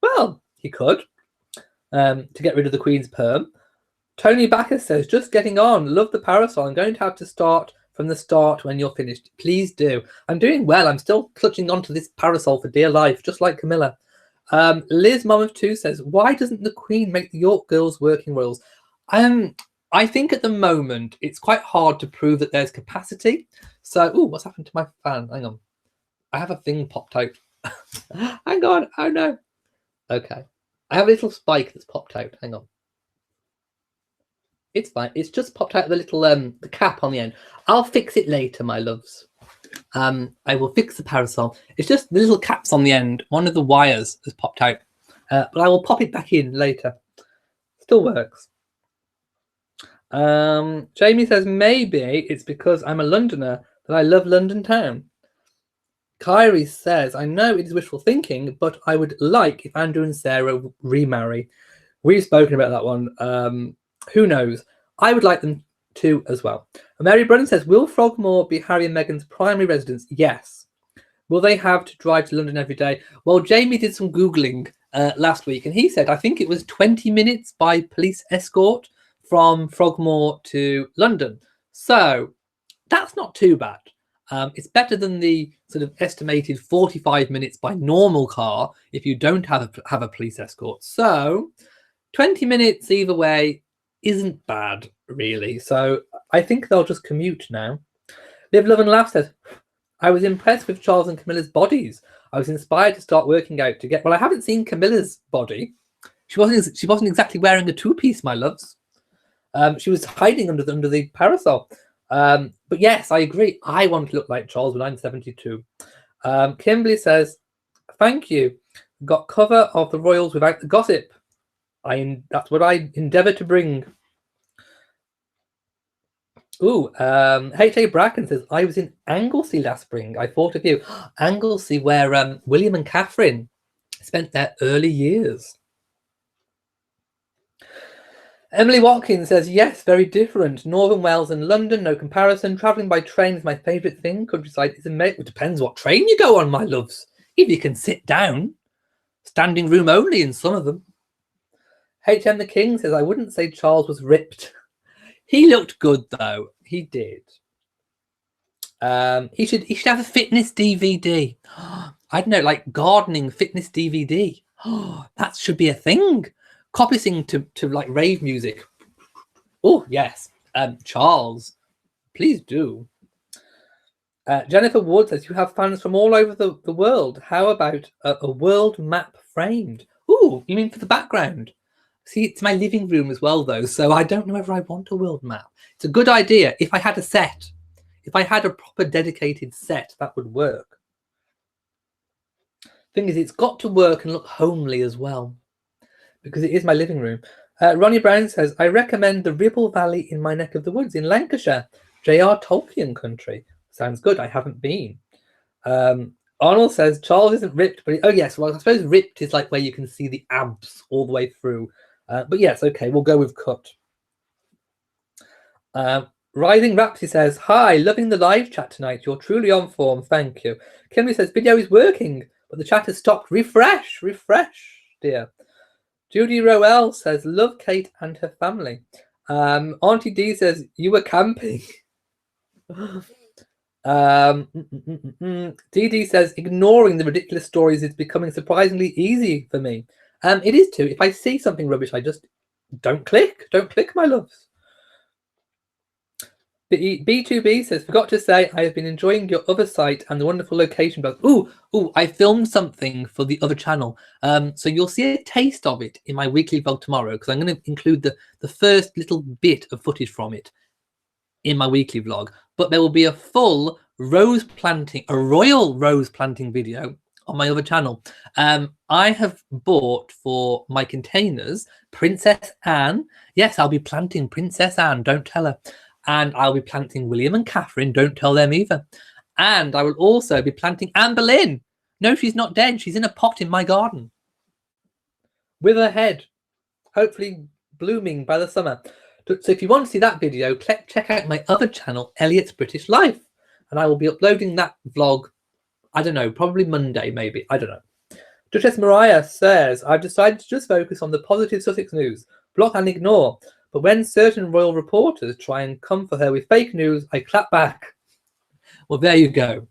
Well, he could. To get rid of the Queen's perm. Tony Backus says, just getting on. Love the parasol. I'm going to have to start from the start when you're finished. Please do. I'm doing well. I'm still clutching onto this parasol for dear life, just like Camilla. Liz, mum of two, says, why doesn't the Queen make the York girls working royals? I think at the moment it's quite hard to prove that there's capacity. So, what's happened to my fan? Hang on. I have a thing popped out. Hang on. Oh, no. Okay. I have a little spike that's popped out. Hang on. It's fine. It's just popped out the little the cap on the end. I'll fix it later, my loves. I will fix the parasol. It's just the little caps on the end. One of the wires has popped out. But I will pop it back in later. Still works. Jamie says, maybe it's because I'm a Londoner that I love London town. Kyrie says, I know it is wishful thinking, but I would like if Andrew and Sarah remarry. We've spoken about that one. Who knows? I would like them to as well. And Mary Brunn says, will Frogmore be Harry and Meghan's primary residence? Yes. Will they have to drive to London every day? Well, Jamie did some Googling last week, and he said, I think it was 20 minutes by police escort from Frogmore to London. So that's not too bad. It's better than the sort of estimated 45 minutes by normal car if you don't have a police escort. So 20 minutes either way isn't bad, really. So I think they'll just commute now. Live, Love and Laugh says, I was impressed with Charles and Camilla's bodies. I was inspired to start working out to get... Well, I haven't seen Camilla's body. She wasn't exactly wearing a two-piece, my loves. She was hiding under the parasol. But yes, I agree. I want to look like Charles when I'm 72. Kimberly says, thank you. Got cover of the royals without the gossip. That's what I endeavour to bring. Ooh, H.A. Bracken says, I was in Anglesey last spring. I thought of you. Anglesey, where William and Catherine spent their early years. Emily Watkins says, yes, very different. Northern Wales and London, no comparison. Travelling by train is my favourite thing. Countryside is amazing. It depends what train you go on, my loves. If you can sit down. Standing room only in some of them. H.M. the King says, I wouldn't say Charles was ripped. He looked good, though. He did. He should have a fitness DVD. I don't know, like gardening fitness DVD. That should be a thing. Copying to like rave music. Oh, yes. Charles, please do. Jennifer Wood says, you have fans from all over the world. How about a world map framed? Ooh, you mean for the background? See, it's my living room as well, though, so I don't know whether I want a world map. It's a good idea. If I had a set, if I had a proper dedicated set, that would work. Thing is, it's got to work and look homely as well, because it is my living room. Ronnie Brown says, I recommend the Ribble Valley in my neck of the woods in Lancashire, J.R. Tolkien country. Sounds good. I haven't been. Arnold says, Charles isn't ripped, but oh yes, well, I suppose ripped is like where you can see the abs all the way through. But yes, okay, we'll go with cut. Rising Rapsy says, hi, loving the live chat tonight. You're truly on form. Thank you. Kimberly says, video is working, but the chat has stopped. Refresh, dear. Judy Roel says, love Kate and her family. Auntie D says, you were camping. DD says, ignoring the ridiculous stories is becoming surprisingly easy for me. It is too. If I see something rubbish, I just don't click, my loves. B2B says, forgot to say, I have been enjoying your other site and the wonderful location. But ooh, I filmed something for the other channel. So you'll see a taste of it in my weekly vlog tomorrow, because I'm going to include the first little bit of footage from it in my weekly vlog. But there will be a full rose planting, a royal rose planting video on my other channel. I have bought for my containers Princess Anne. Yes, I'll be planting Princess Anne, don't tell her. And I'll be planting William and Catherine, don't tell them either. And I will also be planting Anne Boleyn. No, she's not dead. She's in a pot in my garden. With her head, hopefully blooming by the summer. So if you want to see that video, check out my other channel, Elliot's British Life. And I will be uploading that vlog, I don't know, probably Monday, maybe. I don't know. Duchess Mariah says, I've decided to just focus on the positive Sussex news, block and ignore. But when certain royal reporters try and come for her with fake news, I clap back. Well, there you go.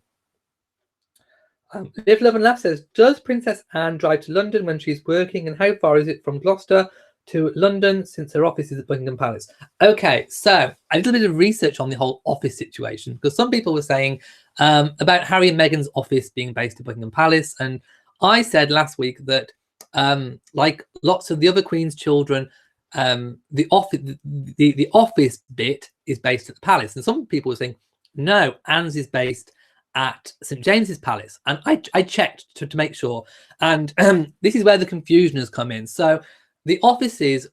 Live, Love and Laugh says, does Princess Anne drive to London when she's working, and how far is it from Gloucester to London since her office is at Buckingham Palace? Okay, so a little bit of research on the whole office situation, because some people were saying about Harry and Meghan's office being based at Buckingham Palace, and I said last week that like lots of the other Queen's children, the office bit is based at the palace, and some people were saying no, Anne's is based at St James's Palace, and I checked to make sure, and this is where the confusion has come in. So the offices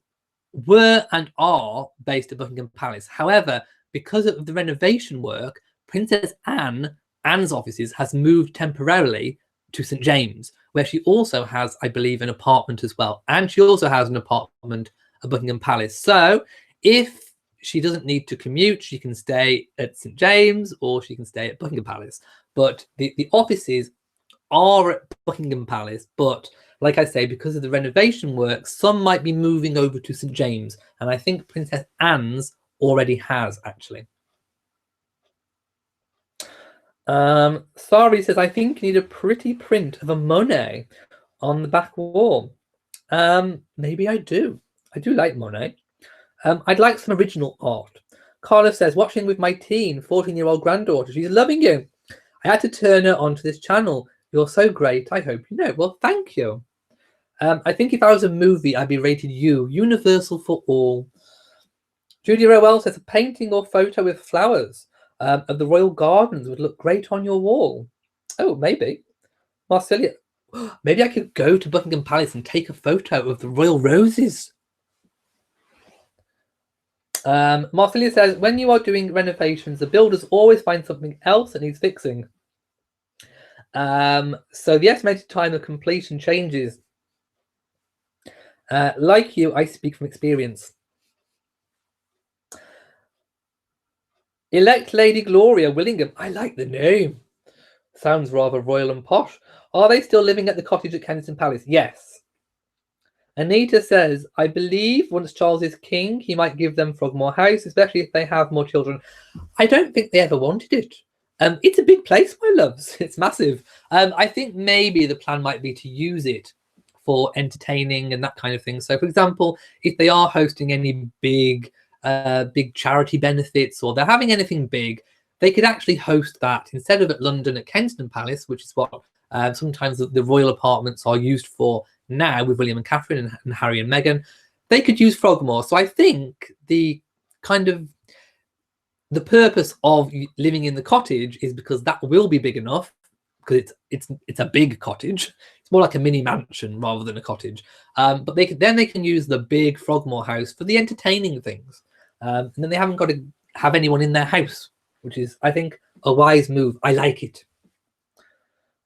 were and are based at Buckingham Palace. However, because of the renovation work, Princess Anne's offices has moved temporarily to St James, where she also has, I believe, an apartment as well, and she also has an apartment at Buckingham Palace. So If she doesn't need to commute, she can stay at St James or she can stay at Buckingham Palace. But the offices are at Buckingham Palace, but like I say, because of the renovation work, some might be moving over to St James, and I think Princess Anne's already has, actually. Sari says, I think you need a pretty print of a Monet on the back wall. Maybe I do. I do like Monet. I'd like some original art. Carla says, watching with my 14-year-old granddaughter. She's loving you. I had to turn her onto this channel. You're so great. I hope you know. Well, thank you. I think if I was a movie, I'd be rated U, universal for all. Judy Rowell says, a painting or photo with flowers of the royal gardens would look great on your wall. Oh, maybe. Marcelia, maybe I could go to Buckingham Palace and take a photo of the royal roses. Marcelia says, when you are doing renovations, the builders always find something else that needs fixing. So the estimated time of completion changes. Like you, I speak from experience. Elect Lady Gloria Willingham. I like the name. Sounds rather royal and posh. Are they still living at the cottage at Kensington Palace? Yes. Anita says, I believe once Charles is king, he might give them Frogmore House, especially if they have more children. I don't think they ever wanted it. It's a big place, my loves. It's massive. I think maybe the plan might be to use it for entertaining and that kind of thing. So, for example, if they are hosting any big charity benefits or they're having anything big, they could actually host that instead of at London at Kensington Palace, which is what sometimes the royal apartments are used for now with William and Catherine and Harry and Meghan. They could use Frogmore. So I think the purpose of living in the cottage is because that will be big enough, because it's a big cottage. It's more like a mini mansion rather than a cottage. But they can use the big Frogmore house for the entertaining things. And then they haven't got to have anyone in their house, which is, I think, a wise move. I like it.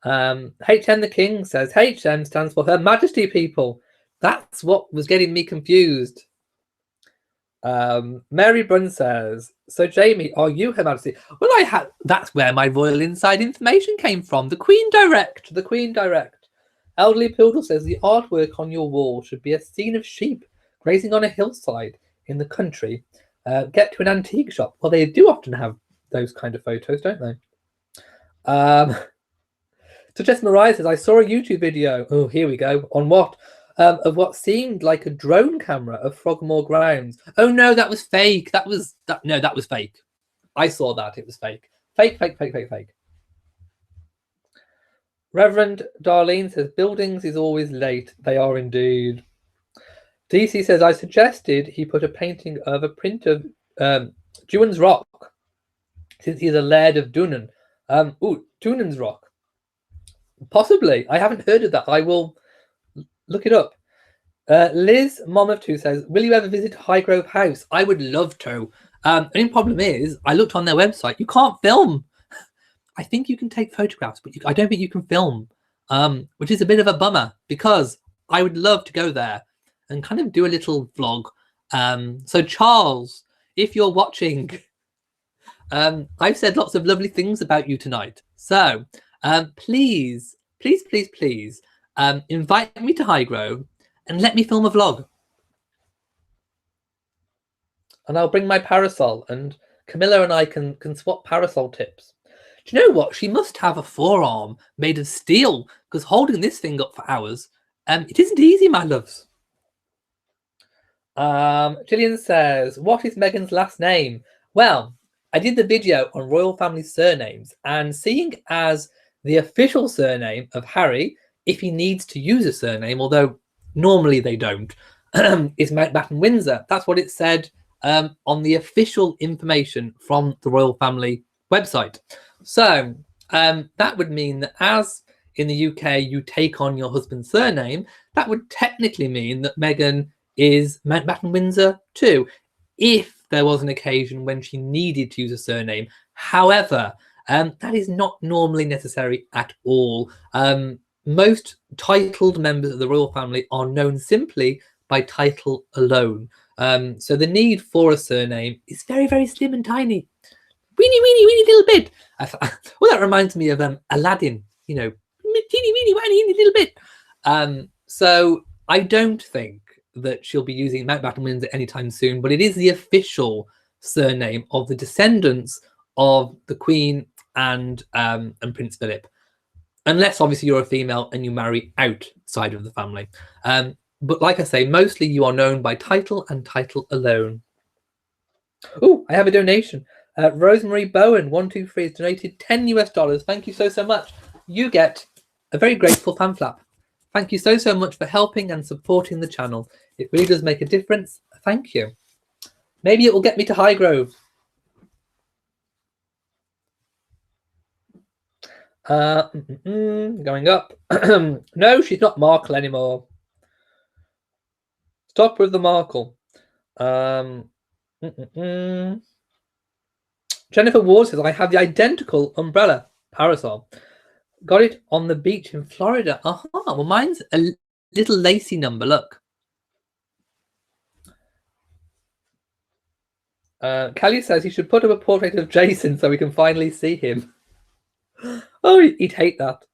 HM the King says, HM stands for Her Majesty, people. That's what was getting me confused. Mary Brunn says, so Jamie, are you Her Majesty? Well, that's where my royal inside information came from. The Queen Direct. The Queen Direct. Elderly Poodle says, the artwork on your wall should be a scene of sheep grazing on a hillside in the country. Get to an antique shop. Well, they do often have those kind of photos, don't they? So Jess Mariah says, I saw a YouTube video. Oh, here we go. On what? Of what seemed like a drone camera of Frogmore grounds. Oh no, that was fake. That was fake. I saw that. It was fake. Fake. Reverend Darlene says, buildings is always late. They are indeed. DC says, I suggested he put a painting of a print of Duan's Rock, since he's a laird of Dunan. Dunan's Rock. Possibly. I haven't heard of that. I will look it up. Liz, mom of two, says, will you ever visit Highgrove House? I would love to. The only problem is, I looked on their website. You can't film. I think you can take photographs, but I don't think you can film, which is a bit of a bummer, because I would love to go there and kind of do a little vlog. So Charles, if you're watching, I've said lots of lovely things about you tonight. So please invite me to Highgrove and let me film a vlog. And I'll bring my parasol, and Camilla and I can swap parasol tips. Do you know what? She must have a forearm made of steel, because holding this thing up for hours, it isn't easy, my loves. Gillian says, what is Meghan's last name? Well, I did the video on royal family surnames, and seeing as the official surname of Harry, if he needs to use a surname, although normally they don't, is Mountbatten Windsor. That's what it said on the official information from the royal family website. So that would mean that as in the UK you take on your husband's surname, that would technically mean that Meghan is Mountbatten Windsor too, if there was an occasion when she needed to use a surname. However, that is not normally necessary at all. Most titled members of the royal family are known simply by title alone. So the need for a surname is very, very slim and tiny. Weeny, weeny, weeny little bit. Well, that reminds me of Aladdin, you know, teeny, weeny, weeny little bit. So I don't think that she'll be using Mountbatten Windsor anytime soon, but it is the official surname of the descendants of the Queen and Prince Philip, unless obviously you're a female and you marry outside of the family. But like I say, mostly you are known by title and title alone. Oh, I have a donation. Rosemary Bowen 123 has donated $10 US. Thank you so much. You get a very grateful fan flap. Thank you so much for helping and supporting the channel. It really does make a difference. Thank you. Maybe it will get me to Highgrove. Going up. No, she's not Markle anymore. Stop with the Markle. Jennifer Ward says, I have the identical umbrella parasol. Got it on the beach in Florida. Well, mine's a little lacy number. Look. Kelly says he should put up a portrait of Jason so we can finally see him. Oh, he'd hate that.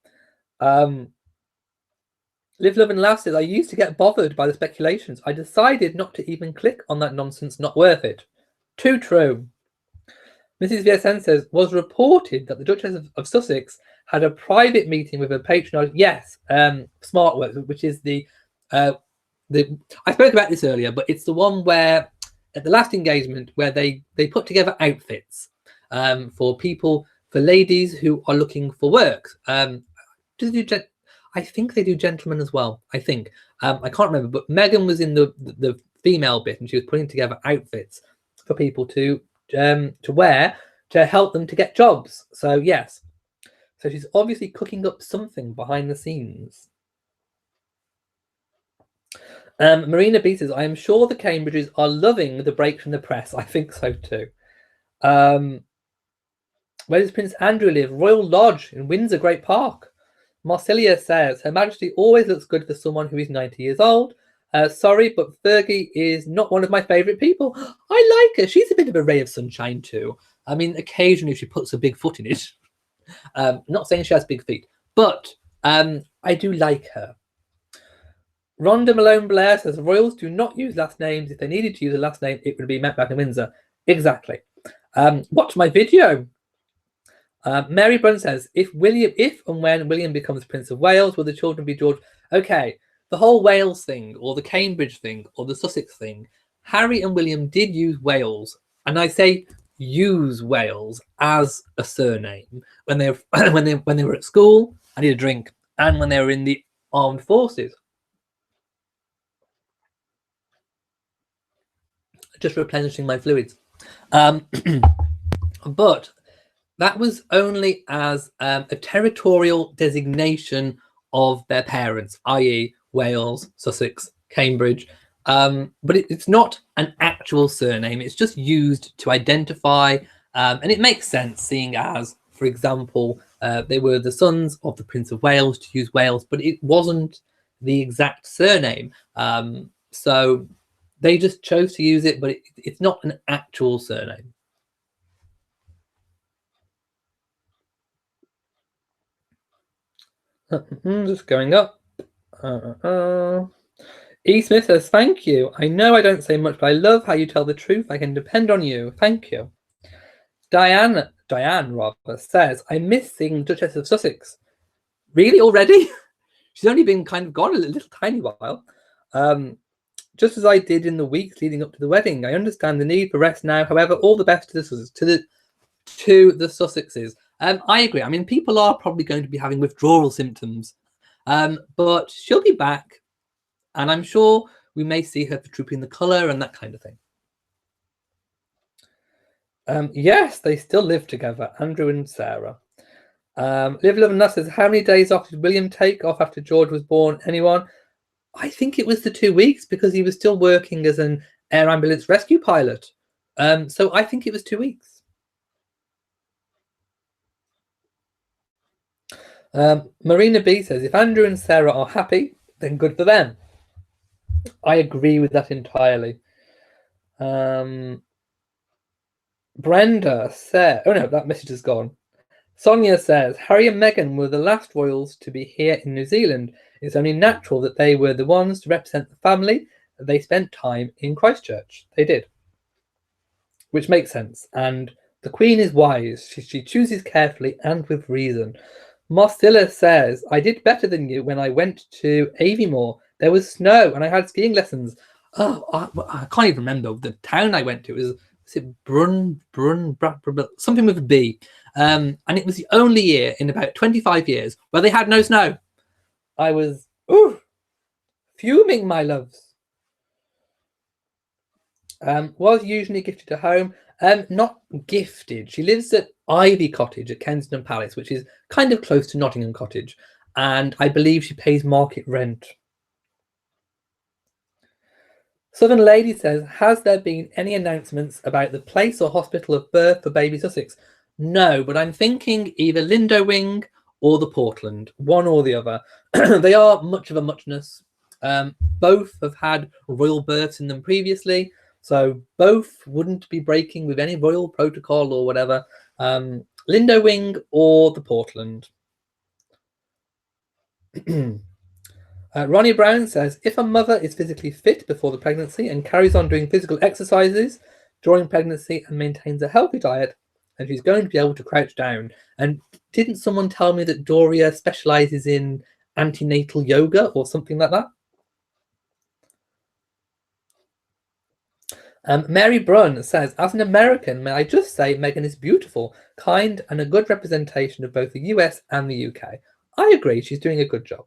Live, Love and Laugh says, I used to get bothered by the speculations. I decided not to even click on that nonsense. Not worth it. Too true. Mrs. VSN says, was reported that the Duchess of Sussex had a private meeting with her patronage. Yes, SmartWorks, which is the I spoke about this earlier, but it's the one where at the last engagement where they put together outfits for people, for ladies who are looking for work. I think they do gentlemen as well. I think I can't remember, but Meghan was in the female bit, and she was putting together outfits for people to wear to help them to get jobs. So yes, so she's obviously cooking up something behind the scenes. Marina B says, I am sure the Cambridges are loving the break from the press. I think so too. Where does Prince Andrew live? Royal Lodge in Windsor Great Park. Marcelia says, Her Majesty always looks good for someone who is 90 years old. Sorry, but Fergie is not one of my favourite people. I like her. She's a bit of a ray of sunshine too. I mean, occasionally she puts a big foot in it. Not saying she has big feet, but I do like her. Rhonda Malone Blair says, royals do not use last names. If they needed to use a last name, it would be Mountbatten Windsor. Exactly. Watch my video. Mary Brunn says, if and when William becomes Prince of Wales, will the children be George? Okay, the whole Wales thing, or the Cambridge thing, or the Sussex thing, Harry and William did use Wales, and I say use Wales as a surname when they when they were at school. I need a drink, and when they were in the armed forces. Just replenishing my fluids. But that was only as a territorial designation of their parents, i.e. Wales, Sussex, Cambridge. But it's not an actual surname. It's just used to identify, and it makes sense seeing as, for example, they were the sons of the Prince of Wales to use Wales, but it wasn't the exact surname. So they just chose to use it, but it's not an actual surname. Just going up. E. Smith says, thank you. I know I don't say much, but I love how you tell the truth. I can depend on you. Thank you. Diane rather says, I miss seeing Duchess of Sussex. Really, already? She's only been kind of gone a little tiny while. Just as I did in the weeks leading up to the wedding. I understand the need for rest now. However, all the best to the Sussexes. I agree. I mean, people are probably going to be having withdrawal symptoms, but she'll be back, and I'm sure we may see her for Trooping the Colour and that kind of thing. Yes, they still live together, Andrew and Sarah. Live, Love and Laugh says, how many days off did William take off after George was born? Anyone? I think it was the 2 weeks because he was still working as an air ambulance rescue pilot. So I think it was 2 weeks. Marina B says, if Andrew and Sarah are happy, then good for them. I agree with that entirely. Brenda said, oh no, that message is gone. Sonya says, Harry and Meghan were the last royals to be here in New Zealand. It's only natural that they were the ones to represent the family. They spent time in Christchurch. They did. Which makes sense. And the Queen is wise. She chooses carefully and with reason. Marcilla says, I did better than you when I went to Aviemore. There was snow and I had skiing lessons. Oh, I can't even remember the town I went to. Was it Brun, something with a B. And it was the only year in about 25 years where they had no snow. I was fuming, my loves. Was usually gifted to home. Not gifted. She lives at Ivy Cottage at Kensington Palace, which is kind of close to Nottingham Cottage. And I believe she pays market rent. Southern Lady says, has there been any announcements about the place or hospital of birth for baby Sussex? No, but I'm thinking either Lindowing or the Portland, one or the other. They are much of a muchness. Both have had royal births in them previously, so both wouldn't be breaking with any royal protocol or whatever. Lindowing or the Portland. Ronnie Brown says, if a mother is physically fit before the pregnancy and carries on doing physical exercises during pregnancy and maintains a healthy diet, and she's going to be able to crouch down. And didn't someone tell me that Doria specializes in antenatal yoga or something like that? Mary Brunn says, as an American, may I just say Meghan is beautiful, kind, and a good representation of both the US and the UK. I agree, she's doing a good job.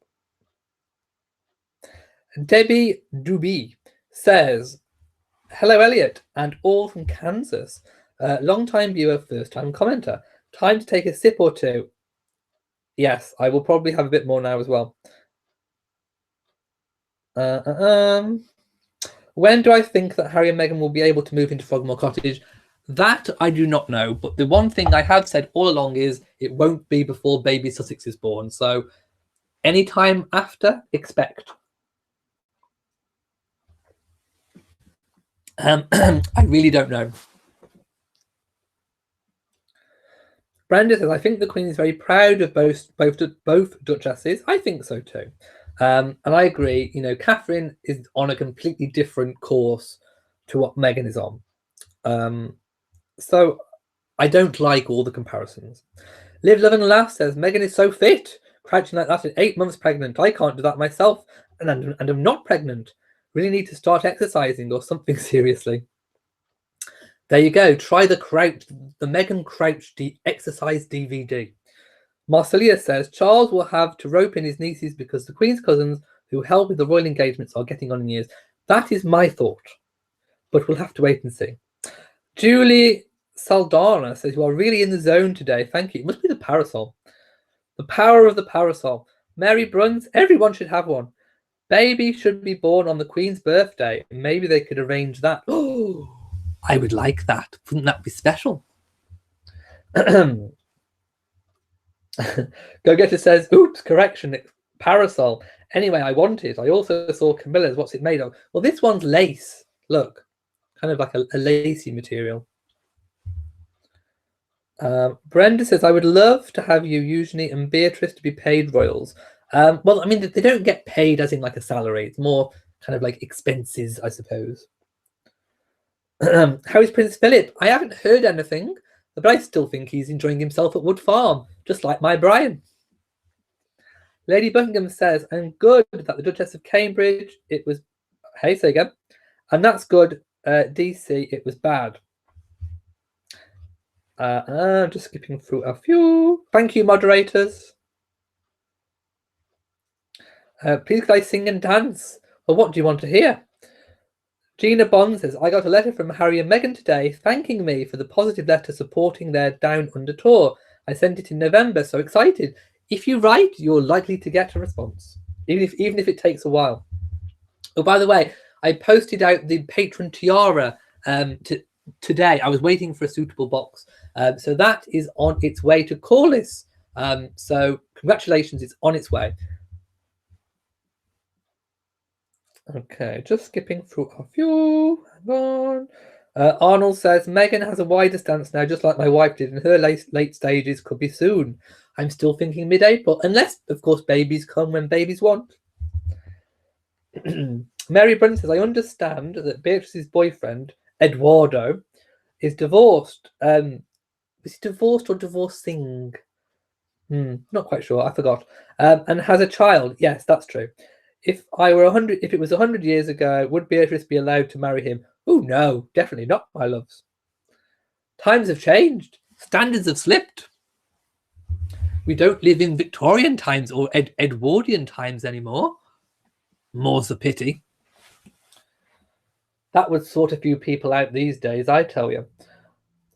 Debbie Doobie says, hello, Elliot, and all from Kansas. Long-time viewer, first-time commenter. Time to take a sip or two. Yes, I will probably have a bit more now as well. When do I think that Harry and Meghan will be able to move into Frogmore Cottage? That I do not know, but the one thing I have said all along is it won't be before baby Sussex is born. So anytime after, expect. I really don't know. Brenda says, I think the Queen is very proud of both Duchesses. I think so too. And I agree, you know, Catherine is on a completely different course to what Meghan is on. So I don't like all the comparisons. Live, Love and Laugh says, Meghan is so fit, crouching like that at 8 months pregnant. I can't do that myself, and I'm not pregnant. Really need to start exercising or something seriously. There you go. Try the Meghan Crouch exercise DVD. Marcelia says, Charles will have to rope in his nieces because the Queen's cousins who help with the royal engagements are getting on in years. That is my thought, but we'll have to wait and see. Julie Saldana says, you are really in the zone today. Thank you. It must be the parasol. The power of the parasol. Mary Bruns, everyone should have one. Baby should be born on the Queen's birthday. Maybe they could arrange that. Oh, I would like that. Wouldn't that be special? Go Getter says, oops, correction, it's parasol. Anyway, I want it. I also saw Camilla's. What's it made of? Well, this one's lace. Look, kind of like a lacy material. Brenda says, I would love to have you, Eugenie, and Beatrice to be paid royals. Well, I mean, they don't get paid as in like a salary. It's more kind of like expenses, I suppose. How is Prince Philip? I haven't heard anything, but I still think he's enjoying himself at Wood Farm, just like my Brian. Lady Buckingham says, I'm good that the Duchess of Cambridge, it was... Hey, say again. And that's good. DC, it was bad. Just skipping through a few. Thank you, moderators. Please could I sing and dance? Well, what do you want to hear? Gina Bond says, I got a letter from Harry and Meghan today thanking me for the positive letter supporting their Down Under tour. I sent it in November, so excited. If you write, you're likely to get a response, even if it takes a while. Oh, by the way, I posted out the patron tiara today. I was waiting for a suitable box. So that is on its way to Corliss. So congratulations, it's on its way. Okay, just skipping through a few. Hang on. Arnold says, Meghan has a wider stance now, just like my wife did, and her late stages could be soon. I'm still thinking mid-April, unless, of course, babies come when babies want. Mary Brunn says, I understand that Beatrice's boyfriend, Eduardo, is divorced. Is he divorced or divorcing? Not quite sure. I forgot. And has a child. Yes, that's true. If it was 100 years ago, would Beatrice be allowed to marry him? Oh no, definitely not, my loves. Times have changed. Standards have slipped. We don't live in Victorian times or Edwardian times anymore. More's the pity. That would sort a few people out these days, I tell you.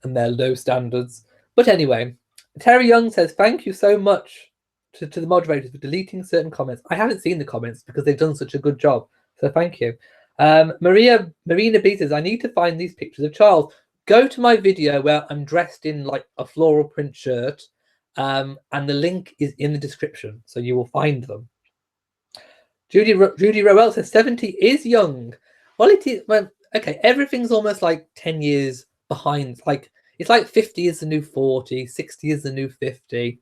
And their low standards. But anyway, Terry Young says, thank you so much to the moderators for deleting certain comments. I haven't seen the comments because they've done such a good job. So thank you. Marina B says, I need to find these pictures of Charles. Go to my video where I'm dressed in like a floral print shirt. And the link is in the description. So you will find them. Judy Rowell says, 70 is young. Well, it is. Well, okay, everything's almost like 10 years behind. Like, it's like 50 is the new 40, 60 is the new 50.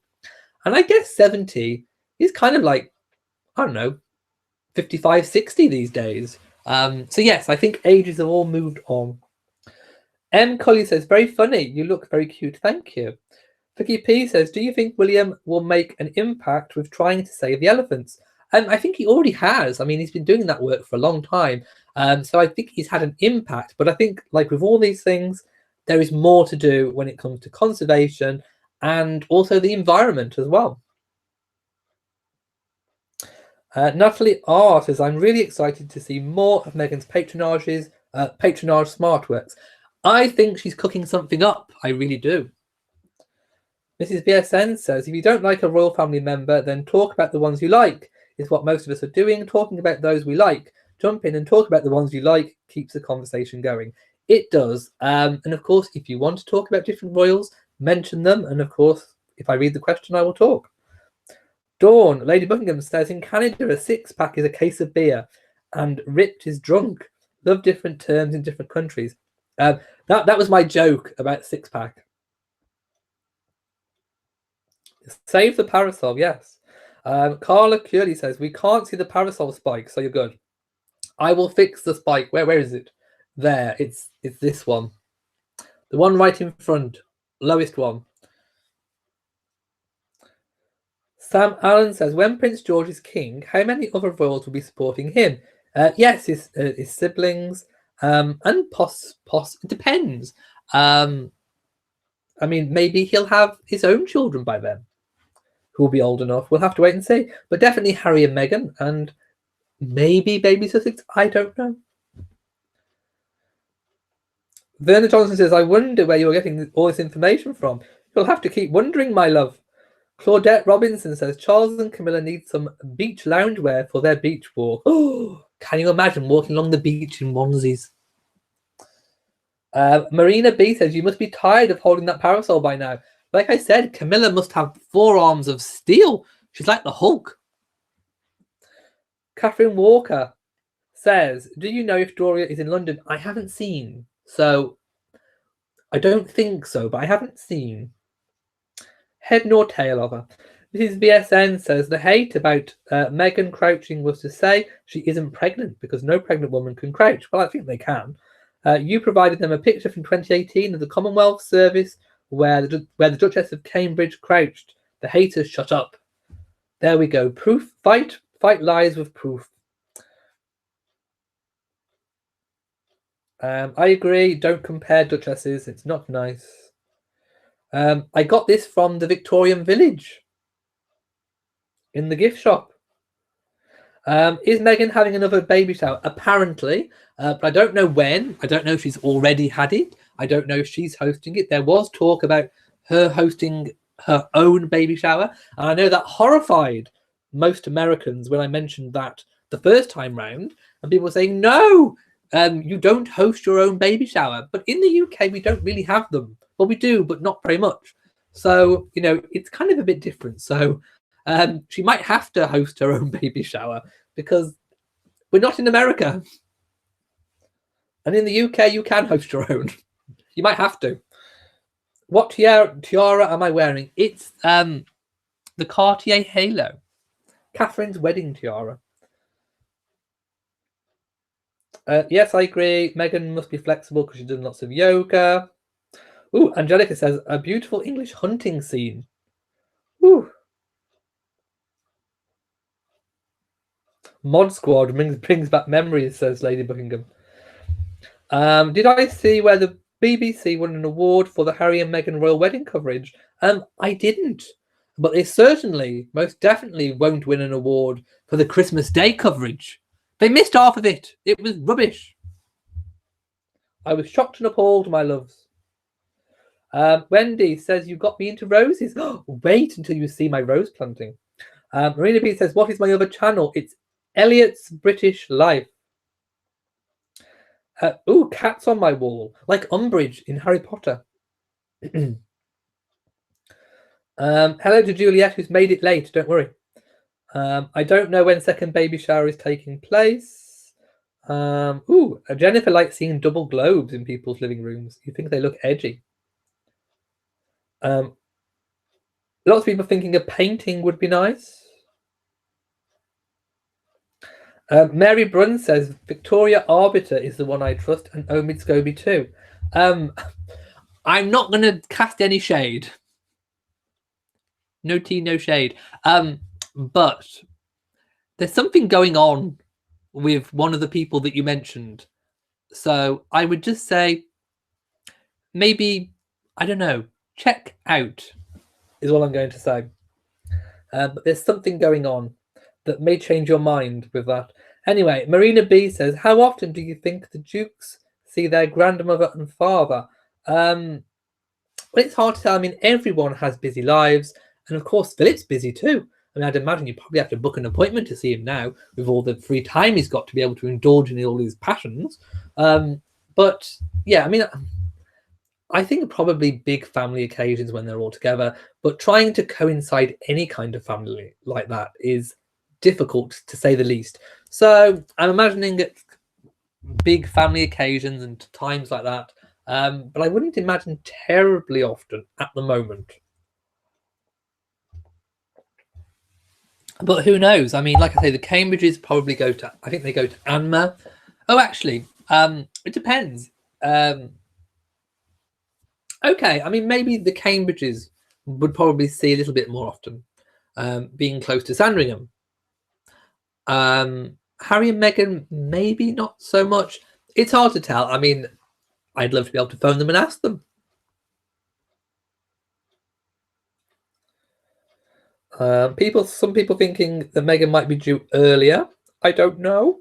And I guess 70 is kind of like, I don't know, 55, 60 these days. So yes, I think ages have all moved on. M. Cully says, very funny. You look very cute. Thank you. Vicky P says, do you think William will make an impact with trying to save the elephants? I think he already has. I mean, he's been doing that work for a long time. So I think he's had an impact. But I think, like with all these things, there is more to do when it comes to conservation and also the environment as well. Natalie R says, I'm really excited to see more of Meghan's patronage smartworks. I think she's cooking something up. I really do. Mrs. BSN says, if you don't like a royal family member, then talk about the ones you like. Is what most of us are doing, talking about those we like. Jump in and talk about the ones you like keeps the conversation going. It does. And of course, if you want to talk about different royals, mention them. And of course, if I read the question, I will talk. Dawn, Lady Buckingham says, in Canada, a six-pack is a case of beer and ripped is drunk. Love different terms in different countries. That was my joke about six-pack. Save the parasol, yes. Carla Curley says, we can't see the parasol spike, so you're good. I will fix the spike. Where is it? There, it's this one. The one right in front, lowest one. Sam Allen says, when Prince George is king, how many other royals will be supporting him? Yes, his siblings, and it depends. I mean, maybe he'll have his own children by then, who will be old enough. We'll have to wait and see. But definitely Harry and Meghan, and maybe baby Sussex. I don't know. Verna Johnson says, I wonder where you're getting all this information from. You'll have to keep wondering, my love. Claudette Robinson says, Charles and Camilla need some beach loungewear for their beach walk. Oh, can you imagine walking along the beach in onesies? Marina B says, you must be tired of holding that parasol by now. Like I said, Camilla must have 4 arms of steel. She's like the Hulk. Catherine Walker says, do you know if Doria is in London? I haven't seen. So I don't think so, but I haven't seen. Head nor tail of her. Mrs. BSN says, the hate about Meghan crouching was to say she isn't pregnant because no pregnant woman can crouch. Well, I think they can. You provided them a picture from 2018 of the Commonwealth Service where the Duchess of Cambridge crouched. The haters shut up. There we go. Proof. Fight lies with proof. I agree. Don't compare duchesses. It's not nice. I got this from the Victorian Village in the gift shop. Is Meghan having another baby shower? Apparently, but I don't know when. I don't know if she's already had it. I don't know if she's hosting it. There was talk about her hosting her own baby shower, and I know that horrified most Americans when I mentioned that the first time round, and people were saying, no, you don't host your own baby shower. But in the UK, we don't really have them. Well, we do, but not very much. So, you know, it's kind of a bit different. So she might have to host her own baby shower because We're not in America. And in the UK, you can host your own. You might have to. What tiara am I wearing? It's the Cartier Halo. Catherine's wedding tiara. Yes, I agree. Meghan must be flexible because she's done lots of yoga. Ooh, Angelica says, a beautiful English hunting scene. Ooh. Mod Squad brings back memories, says Lady Buckingham. Did I see where the BBC won an award for the Harry and Meghan royal wedding coverage? I didn't. But they certainly, most definitely won't win an award for the Christmas Day coverage. They missed half of it. It was rubbish. I was shocked and appalled, my loves. Wendy says, you got me into roses. Wait until you see my rose planting. Marina B says, what is my other channel? It's Elliot's British Life. Cats on my wall, like Umbridge in Harry Potter. Hello to Juliet, who's made it late. Don't worry. I don't know when second baby shower is taking place. Jennifer likes seeing double globes in people's living rooms. You think they look edgy. Lots of people thinking a painting would be nice. Mary Brunn says Victoria Arbiter is the one I trust, and Omid Scobie too. I'm not going to cast any shade. No tea, no shade. But there's something going on with one of the people that you mentioned. So I would just say maybe, I don't know, check out is all I'm going to say. But there's something going on that may change your mind with that. Anyway, Marina B says, how often do you think the Dukes see their grandmother and father? Well, it's hard to tell. I mean, everyone has busy lives. And of course, Philip's busy too. I mean, I'd imagine you probably have to book an appointment to see him now with all the free time he's got to be able to indulge in all his passions. But yeah, I mean, I think probably big family occasions when they're all together, but trying to coincide any kind of family like that is difficult to say the least. So I'm imagining it big family occasions and times like that. But I wouldn't imagine terribly often at the moment. But who knows? I mean, like I say, the Cambridges probably go to, I think they go to Anma. Oh, actually, it depends. Okay, I mean, maybe the Cambridges would probably see a little bit more often, being close to Sandringham. Harry and Meghan, maybe not so much. It's hard to tell. I mean, I'd love to be able to phone them and ask them. Some people thinking that Meghan might be due earlier. I don't know.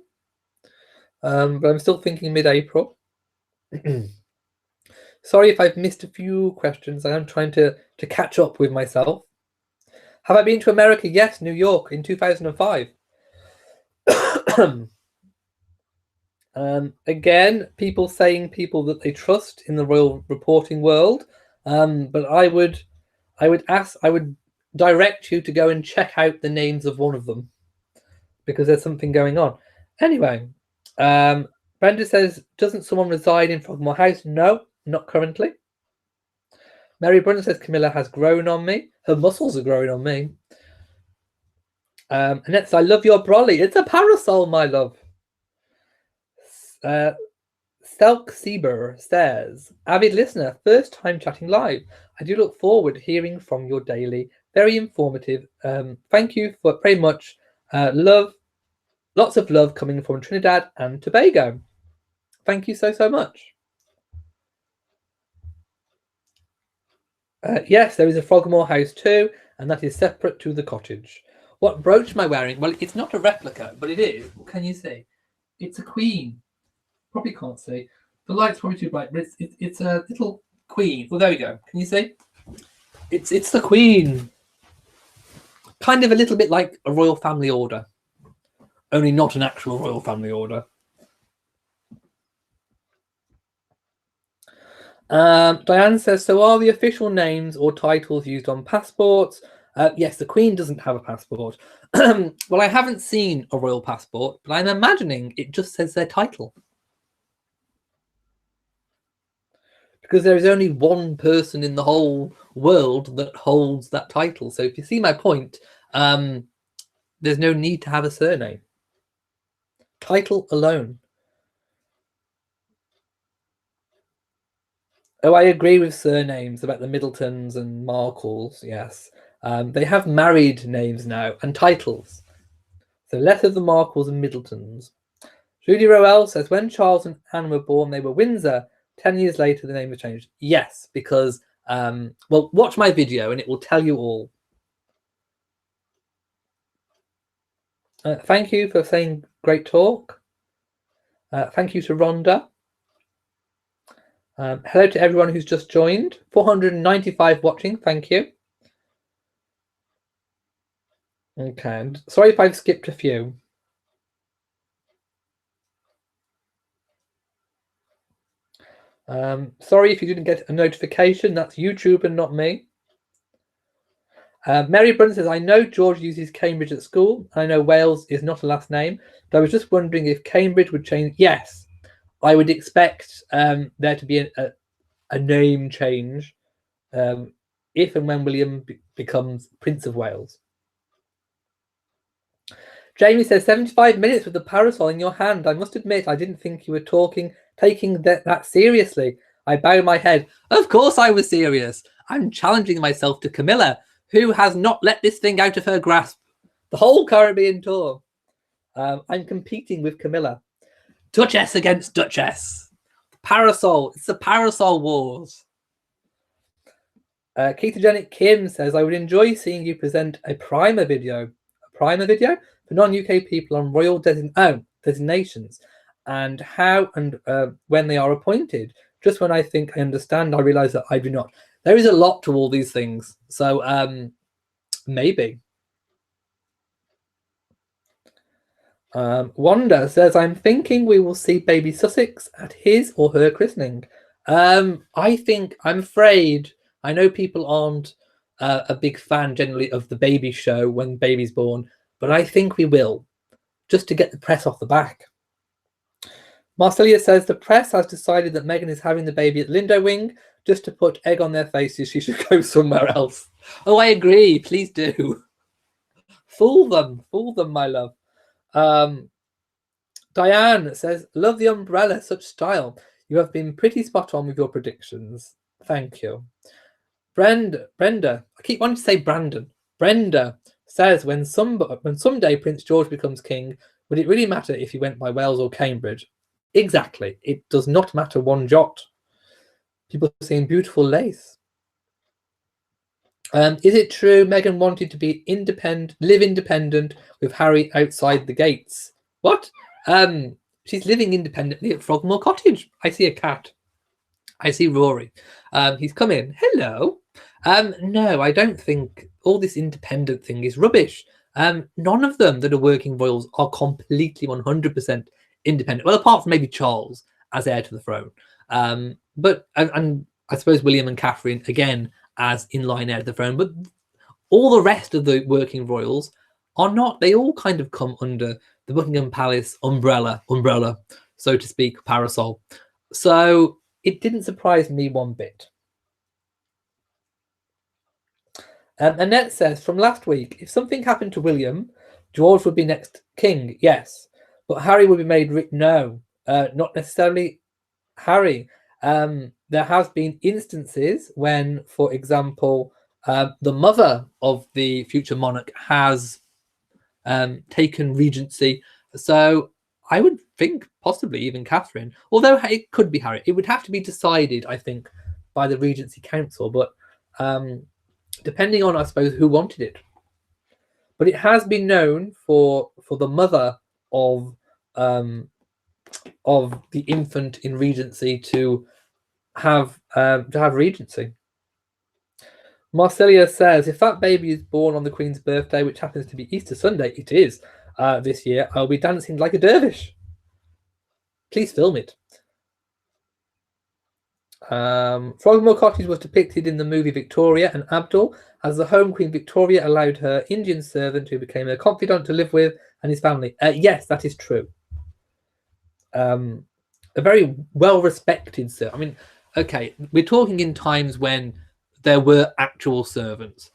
But I'm still thinking mid-April. Sorry if I've missed a few questions. I am trying to catch up with myself. Have I been to America? Yes, New York in 2005. Again, people that they trust in the royal reporting world. But I would direct you to go and check out the names of one of them because there's something going on. Anyway, Brenda says, doesn't someone reside in Frogmore House? No, not currently. Mary Brunner says, Camilla has grown on me. Her muscles are growing on me. Annette says, I love your brolly. It's a parasol, my love. Stelk Sieber says, avid listener, first time chatting live. I do look forward to hearing from your daily. Very informative. Thank you for very much. Love. Lots of love coming from Trinidad and Tobago. Thank you so much. Yes, there is a Frogmore House too, and that is separate to the cottage. What brooch am I wearing? Well, it's not a replica, but it is. Can you see? It's a queen. Probably can't see. The light's probably too bright, but it's a little queen. Well, there we go. Can you see? It's the queen. Kind of a little bit like a royal family order, only not an actual royal family order. Diane says, so are the official names or titles used on passports? Yes, the Queen doesn't have a passport. Well, I haven't seen a royal passport, but I'm imagining it just says their title. Because there is only one person in the whole world that holds that title. So if you see my point, there's no need to have a surname. Title alone. Oh, I agree with surnames about the Middletons and Markles, yes. They have married names now and titles. So less of the Markles and Middletons. Judy Rowell says, when Charles and Anne were born, they were Windsor. 10 years later, the name was changed. Yes, because, well, watch my video and it will tell you all. Thank you for saying great talk. Thank you to Rhonda. Hello to everyone who's just joined. 495 watching, thank you. Okay, and sorry if I've skipped a few. Sorry if you didn't get a notification, that's YouTube and not me. Mary Brunn says, I know George uses Cambridge at school. I know Wales is not a last name, but I was just wondering if Cambridge would change. Yes, I would expect there to be a name change if and when William becomes Prince of Wales. Jamie says, 75 minutes with the parasol in your hand. I must admit, I didn't think you were taking that seriously. I bow my head. Of course I was serious. I'm challenging myself to Camilla, who has not let this thing out of her grasp. The whole Caribbean tour. I'm competing with Camilla. Duchess against Duchess. Parasol. It's the Parasol Wars. Ketogenic Kim says, I would enjoy seeing you present a primer video. A primer video? For non-UK people on royal designations and how and when they are appointed. Just when I think I understand, I realise that I do not. There is a lot to all these things. So maybe. Wanda says, I'm thinking we will see baby Sussex at his or her christening. I'm afraid, I know people aren't a big fan generally of the baby show when baby's born, but I think we will, just to get the press off the back. Marcelia says, the press has decided that Meghan is having the baby at Lindo Wing just to put egg on their faces. She should go somewhere else. Oh, I agree. Please do. Fool them, my love. Diane says, love the umbrella, such style. You have been pretty spot on with your predictions. Thank you. Brenda, I keep wanting to say Brandon. Brenda says, when someday Prince George becomes king, would it really matter if he went by Wales or Cambridge? Exactly. It does not matter one jot. People are seeing beautiful lace. Is it true Meghan wanted to be live independent with Harry outside the gates? What? She's living independently at Frogmore Cottage. I see a cat. I see Rory. He's come in. Hello. No, I don't think all this independent thing is rubbish. None of them that are working royals are completely 100% independent. Well, apart from maybe Charles as heir to the throne. But I suppose William and Catherine, again, as in-line heir to the throne. But all the rest of the working royals are not. They all kind of come under the Buckingham Palace umbrella, so to speak, parasol. So it didn't surprise me one bit. Annette says, from last week, if something happened to William, George would be next king, yes. But Harry would be made rich. No, not necessarily Harry. There has been instances when, for example, the mother of the future monarch has taken regency. So I would think possibly even Catherine, although it could be Harry. It would have to be decided, I think, by the Regency Council. But depending on, I suppose, who wanted it. But it has been known for the mother of the infant in regency to have regency. Marcelia says, if that baby is born on the Queen's birthday, which happens to be Easter Sunday, it is this year, I'll be dancing like a dervish. Please film it. Frogmore Cottage was depicted in the movie Victoria and Abdul as the home queen. Victoria allowed her Indian servant, who became her confidant, to live with and his family. Yes, that is true. A very well-respected servant. I mean, okay, we're talking in times when there were actual servants,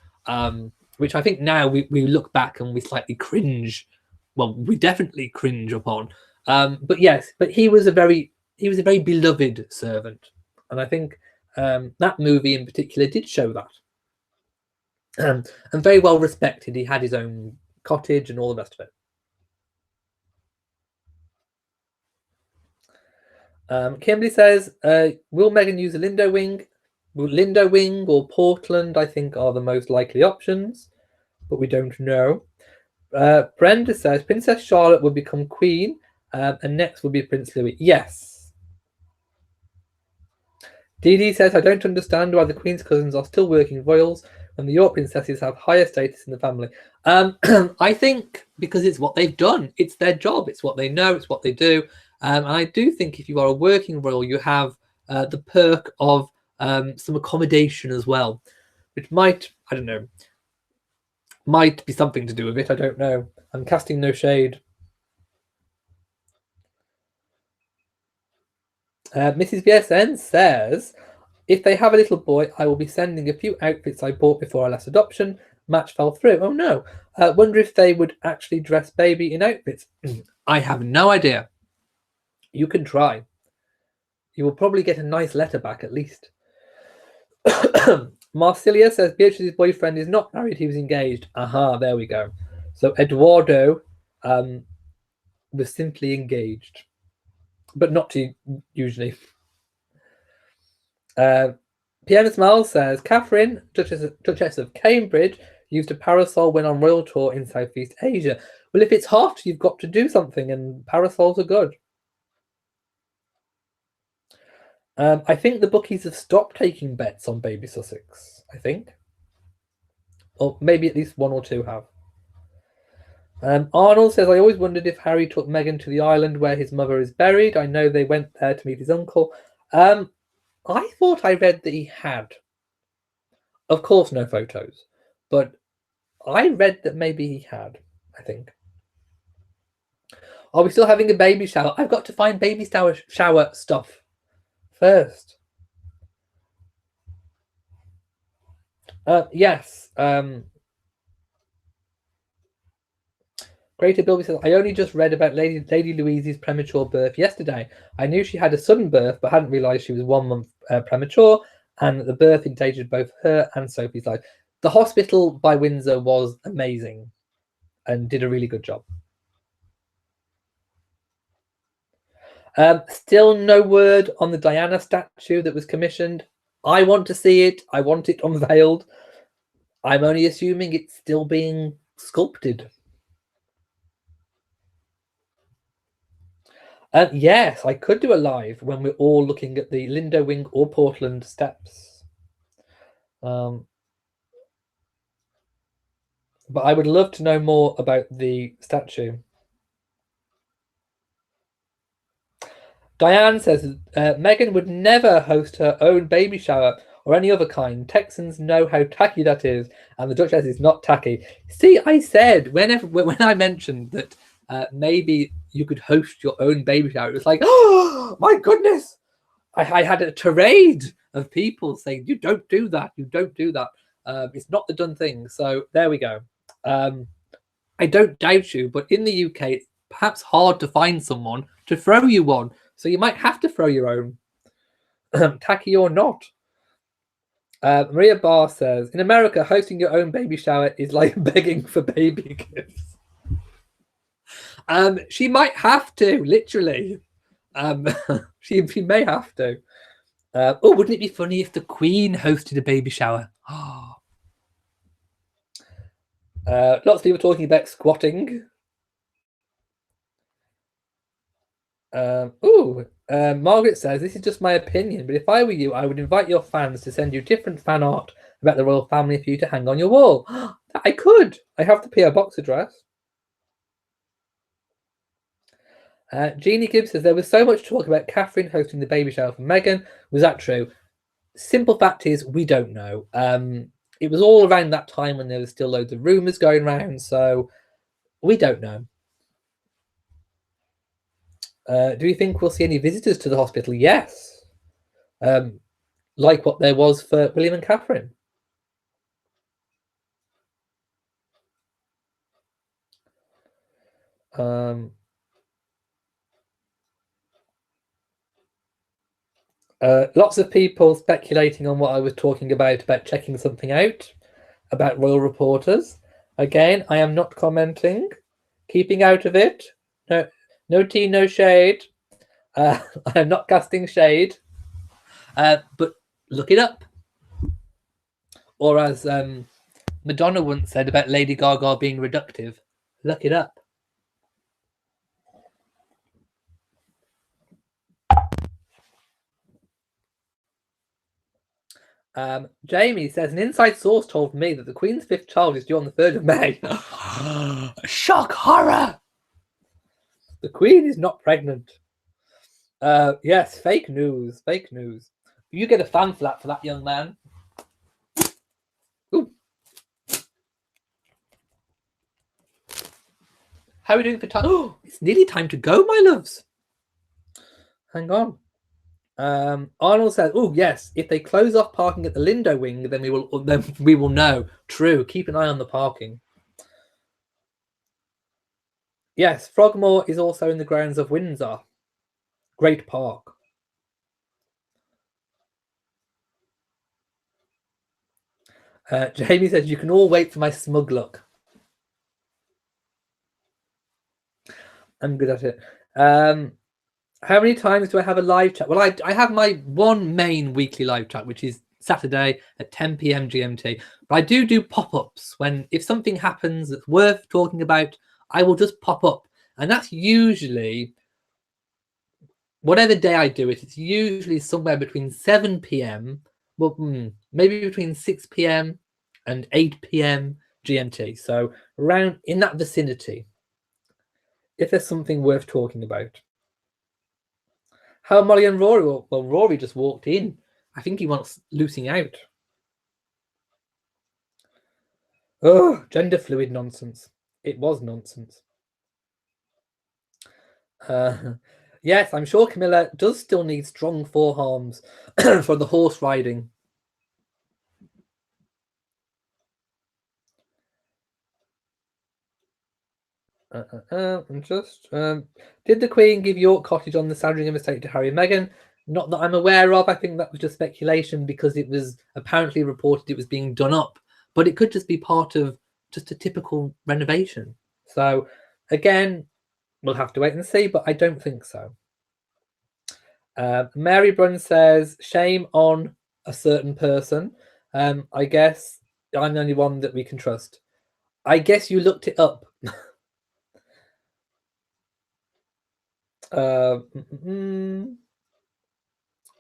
which I think now we look back and we slightly cringe. Well, we definitely cringe upon. But yes, but he was a very beloved servant, and I think that movie in particular did show that. And very well respected. He had his own cottage and all the rest of it. Kimberly says, will Meghan use a Lindo wing? Lindo wing or Portland, I think, are the most likely options, but we don't know. Brenda says Princess Charlotte will become queen, and next will be Prince Louis. Yes. Dee Dee says, I don't understand why the Queen's cousins are still working royals when the York princesses have higher status in the family. I think because it's what they've done. It's their job. It's what they know. It's what they do. And I do think if you are a working royal, you have the perk of some accommodation as well, which might, I don't know, might be something to do with it. I don't know. I'm casting no shade. Mrs. BSN says, if they have a little boy, I will be sending a few outfits I bought before our last adoption. Match fell through. Oh no. Wonder if they would actually dress baby in outfits. I have no idea. You can try. You will probably get a nice letter back at least. Marcilia says Beatrice's boyfriend is not married, he was engaged. Aha, there we go. So Eduardo was simply engaged, but not to usually. Piano Smile says Catherine, Duchess of Cambridge, used a parasol when on royal tour in Southeast Asia. Well, if it's hot, you've got to do something, and parasols are good. I think the bookies have stopped taking bets on baby Sussex, I think. Or maybe at least one or two have. Arnold says, I always wondered if Harry took Meghan to the island where his mother is buried. I know they went there to meet his uncle. I thought I read that he had. Of course, no photos. But I read that maybe he had, I think. Are we still having a baby shower? I've got to find baby shower stuff first. Yes. Greater Bilby says, I only just read about Lady Louise's premature birth yesterday. I knew she had a sudden birth, but hadn't realised she was 1 month premature, and that the birth endangered both her and Sophie's life. The hospital by Windsor was amazing and did a really good job. Still no word on the Diana statue that was commissioned. I want to see it. I want it unveiled. I'm only assuming it's still being sculpted. Yes, I could do a live when we're all looking at the Lindo Wing or Portland steps. But I would love to know more about the statue. Diane says Meghan would never host her own baby shower or any other kind. Texans know how tacky that is, and the Duchess is not tacky. See, I said when I mentioned that maybe you could host your own baby shower, it was like, oh my goodness! I had a tirade of people saying, "You don't do that. You don't do that. It's not the done thing." So there we go. I don't doubt you, but in the UK, it's perhaps hard to find someone to throw you one. So you might have to throw your own, tacky or not. Maria Barr says, in America, hosting your own baby shower is like begging for baby gifts. She might have to, literally. She may have to. Oh, wouldn't it be funny if the Queen hosted a baby shower? Lots of people talking about squatting. Margaret says, this is just my opinion, but if I were you, I would invite your fans to send you different fan art about the royal family for you to hang on your wall. I could. I have the PO box address. Jeannie Gibbs says there was so much talk about Catherine hosting the baby shower for Meghan. Was that true? Simple fact is, we don't know. It was all around that time when there was still loads of rumours going around, so we don't know. Do you think we'll see any visitors to the hospital? Yes. Like what there was for William and Catherine. Lots of people speculating on what I was talking about checking something out, about royal reporters. Again, I am not commenting, keeping out of it. No tea, no shade. I am not casting shade. But look it up. Or as Madonna once said about Lady Gaga being reductive, look it up. Jamie says, an inside source told me that the Queen's 5th child is due on the 3rd of May. Shock horror! The Queen is not pregnant. Yes, fake news. Fake news. You get a fan flap for that, young man. Ooh. How are we doing for time? Oh, it's nearly time to go, my loves. Hang on. Arnold says, "Oh yes, if they close off parking at the Lindo wing, then we will know." True. Keep an eye on the parking. Yes, Frogmore is also in the grounds of Windsor. Great park. Jamie says, "You can all wait for my smug look." I'm good at it. How many times do I have a live chat? Well, I have my one main weekly live chat, which is Saturday at 10 p.m. GMT. But I do pop-ups if something happens that's worth talking about, I will just pop up. And that's usually, whatever day I do it, it's usually somewhere between 7 p.m., well, maybe between 6 p.m. and 8 p.m. GMT. So around in that vicinity, if there's something worth talking about. How are Molly and Rory? Well, Rory just walked in. I think he wants loosing out. Oh, gender fluid nonsense. It was nonsense. Yes, I'm sure Camilla does still need strong forearms for the horse riding. Did the Queen give York Cottage on the Sandringham estate to Harry and Meghan? Not that I'm aware of. I think that was just speculation because it was apparently reported it was being done up, but it could just be part of just a typical renovation. So again, we'll have to wait and see, but I don't think so. Mary Brunn says, shame on a certain person. I guess I'm the only one that we can trust. I guess you looked it up.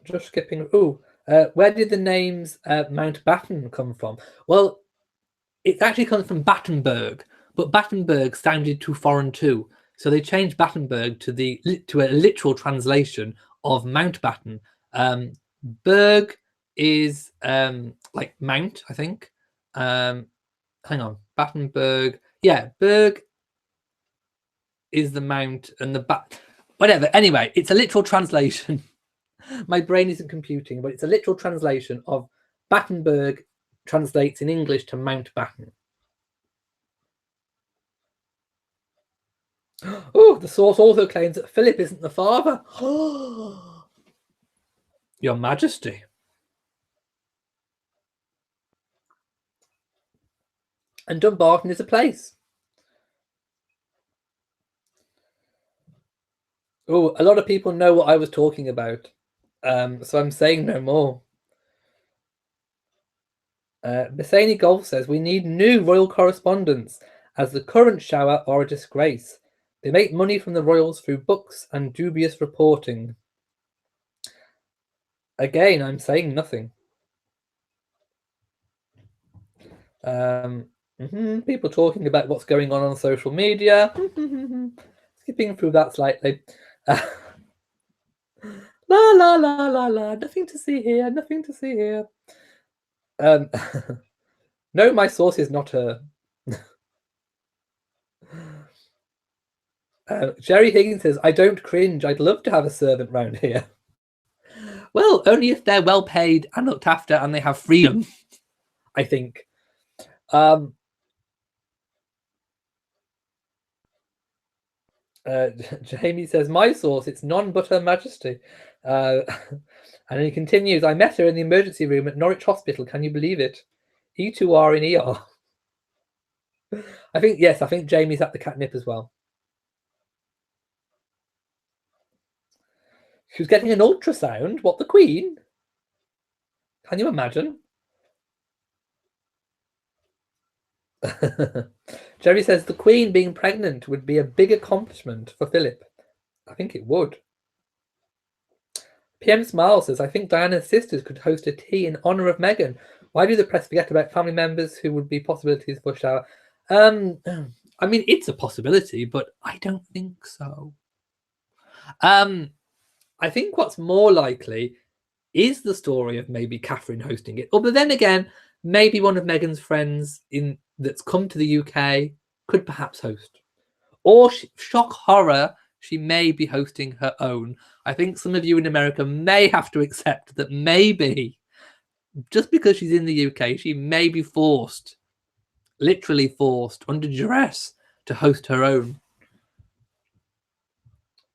Just skipping. Where did the names Mountbatten come from? Well, it actually comes from Battenberg, but Battenberg sounded too foreign too, so they changed Battenberg to a literal translation of Mountbatten. Berg is like mount, I think. Hang on, Battenberg. Yeah, Berg is the mount, and the whatever. Anyway, it's a literal translation. My brain isn't computing, but it's a literal translation of Battenberg translates in English to Mountbatten. Oh, the source also claims that Philip isn't the father. Your Majesty. And Dumbarton is a place. Oh, a lot of people know what I was talking about. So I'm saying no more. Bassani Golf says, we need new royal correspondents, as the current shower are a disgrace. They make money from the royals through books and dubious reporting. Again, I'm saying nothing. People talking about what's going on social media. skipping through that slightly. La la la la la. Nothing to see here. Nothing to see here. No, my source is not her. Jerry Higgins says, I don't cringe. I'd love to have a servant round here. Well, only if they're well paid and looked after and they have freedom, I think. Jamie says, my source, it's none but Her Majesty. And he continues, I met her in the emergency room at Norwich Hospital. Can you believe it? E2R in ER. I think Jamie's at the catnip as well. She was getting an ultrasound. What, the Queen? Can you imagine? Jerry says the Queen being pregnant would be a big accomplishment for Philip. I think it would. PM Smile says, I think Diana's sisters could host a tea in honour of Meghan. Why do the press forget about family members who would be possibilities for shower? I mean, it's a possibility, but I don't think so. I think what's more likely is the story of maybe Catherine hosting it. But then again, maybe one of Meghan's friends that's come to the UK could perhaps host. Or shock horror, she may be hosting her own. I think some of you in America may have to accept that maybe, just because she's in the UK, she may be forced, literally forced, under duress, to host her own.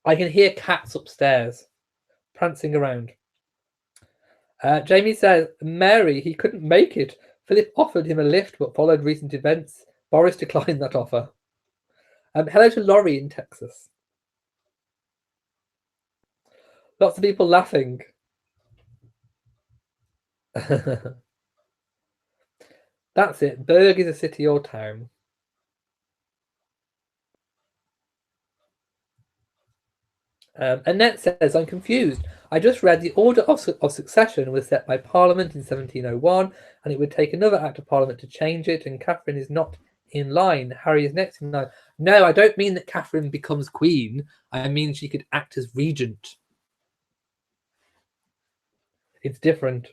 I can hear cats upstairs prancing around. Jamie says, Mary, he couldn't make it. Philip offered him a lift but followed recent events. Boris declined that offer. Hello to Laurie in Texas. Lots of people laughing. That's it. Berg is a city or town. Annette says, I'm confused. I just read the order of succession was set by Parliament in 1701, and it would take another Act of Parliament to change it, and Catherine is not in line. Harry is next in line. No, I don't mean that Catherine becomes queen. I mean she could act as regent. It's different.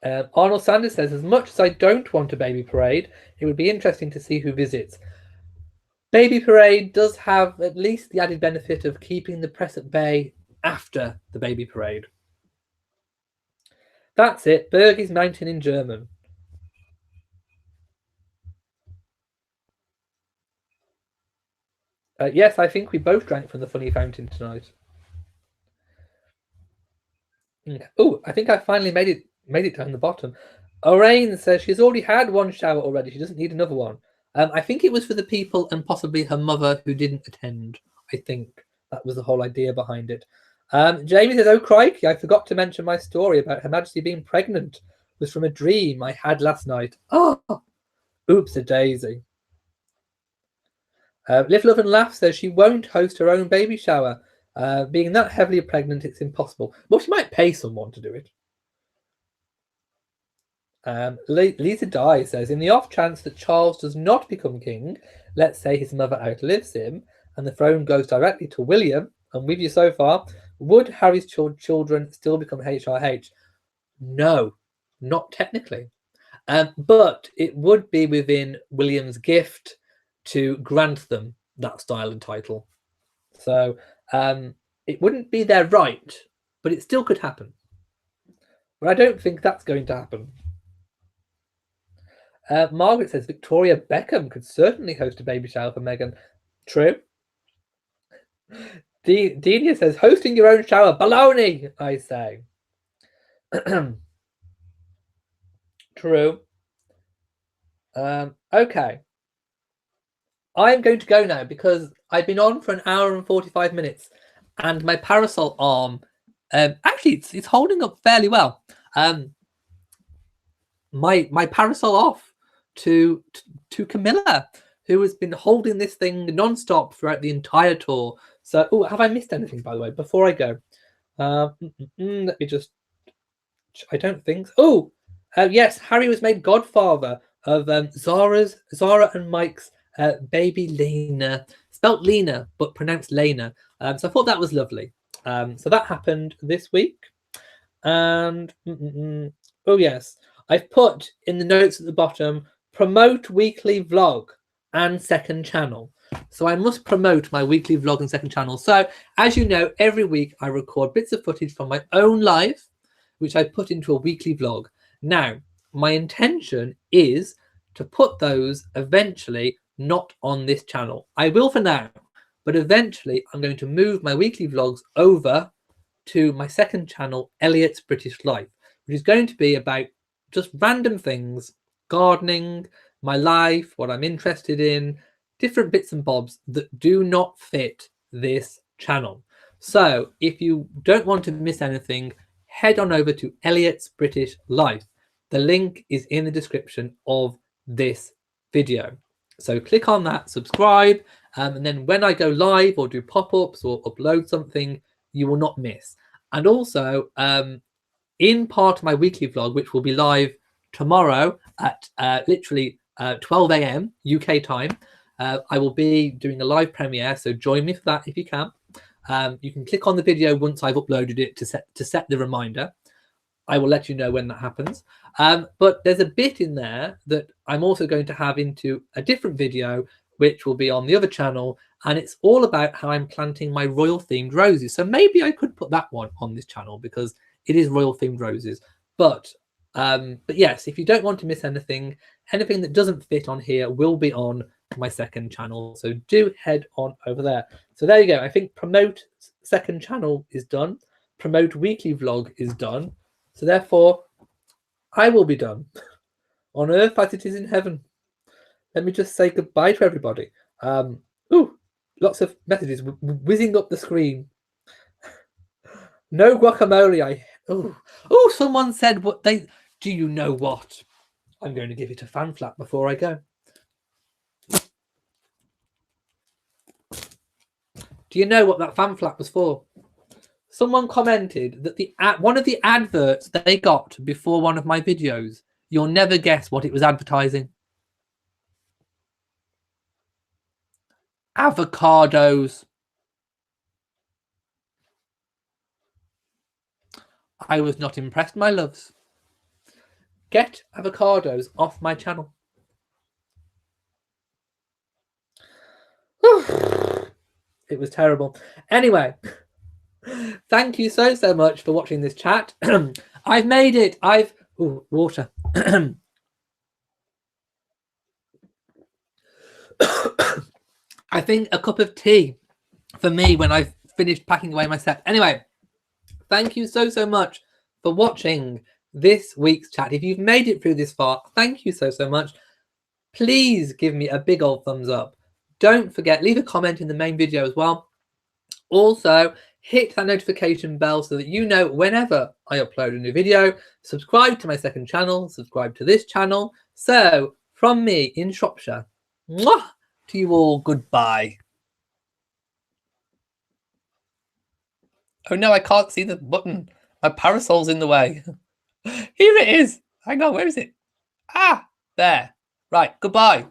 Arnold Sanders says, as much as I don't want a baby parade, it would be interesting to see who visits. Baby parade does have at least the added benefit of keeping the press at bay after the baby parade. That's it. Berg is mountain in German. Yes, I think we both drank from the funny fountain tonight. Oh, I think I finally made it down the bottom. Oraine says she's already had one shower already. She doesn't need another one. I think it was for the people and possibly her mother who didn't attend. I think that was the whole idea behind it. Jamie says, oh, crikey, I forgot to mention my story about Her Majesty being pregnant. It was from a dream I had last night. Oh, oops-a-daisy. Live, Love and Laugh says she won't host her own baby shower. Being that heavily pregnant, it's impossible. Well, she might pay someone to do it. Lisa Dye says, in the off chance that Charles does not become king, let's say his mother outlives him, and the throne goes directly to William, I'm with you so far, would Harry's children still become HRH? No, not technically. But it would be within William's gift to grant them that style and title. So it wouldn't be their right, but it still could happen. But I don't think that's going to happen. Margaret says Victoria Beckham could certainly host a baby shower for Meghan. True. Delia says hosting your own shower. Baloney, I say. True. Okay. I'm going to go now because I've been on for an hour and 45 minutes and my parasol arm, actually it's holding up fairly well. My parasol off to Camilla, who has been holding this thing non-stop throughout the entire tour. So, have I missed anything, by the way, before I go? Let me just... I don't think so. Yes, Harry was made godfather of Zara and Mike's baby Lena, spelt Lena, but pronounced Lena. So I thought that was lovely. So that happened this week. And oh yes, I've put in the notes at the bottom, promote weekly vlog and second channel. So I must promote my weekly vlog and second channel. So as you know, every week I record bits of footage from my own life, which I put into a weekly vlog. Now, my intention is to put those eventually not on this channel. I will for now, but eventually I'm going to move my weekly vlogs over to my second channel, Elliot's British Life, which is going to be about just random things, gardening, my life, what I'm interested in, different bits and bobs that do not fit this channel. So if you don't want to miss anything, head on over to Elliot's British Life. The link is in the description of this video. So click on that, subscribe, and then when I go live or do pop-ups or upload something, you will not miss. And also, in part of my weekly vlog, which will be live tomorrow at literally 12 a.m. UK time, I will be doing a live premiere. So join me for that if you can. You can click on the video once I've uploaded it to set the reminder. I will let you know when that happens. But there's a bit in there that I'm also going to have into a different video, which will be on the other channel. And it's all about how I'm planting my royal themed roses. So maybe I could put that one on this channel because it is royal themed roses. But yes, if you don't want to miss anything that doesn't fit on here will be on my second channel. So do head on over there. So there you go. I think promote second channel is done. Promote weekly vlog is done. So therefore, I will be done on earth as it is in heaven. Let me just say goodbye to everybody. Ooh, lots of messages whizzing up the screen. No guacamole. Oh, someone said what they. Do you know what? I'm going to give it a fan flap before I go. Do you know what that fan flap was for? Someone commented that one of the adverts they got before one of my videos, you'll never guess what it was advertising. Avocados. I was not impressed, my loves. Get avocados off my channel. It was terrible. Anyway, thank you so much for watching this chat. I've made it. Ooh, water. I think a cup of tea for me when I've finished packing away my set. Anyway, thank you so much for watching this week's chat. If you've made it through this far, thank you so much. Please give me a big old thumbs up. Don't forget, leave a comment in the main video as well. Also, hit that notification bell so that you know whenever I upload a new video. Subscribe to my second channel, subscribe to this channel. So, from me in Shropshire, mwah, to you all, goodbye. Oh no, I can't see the button. My parasol's in the way. Here it is. Hang on, where is it? Ah, there. Right, goodbye.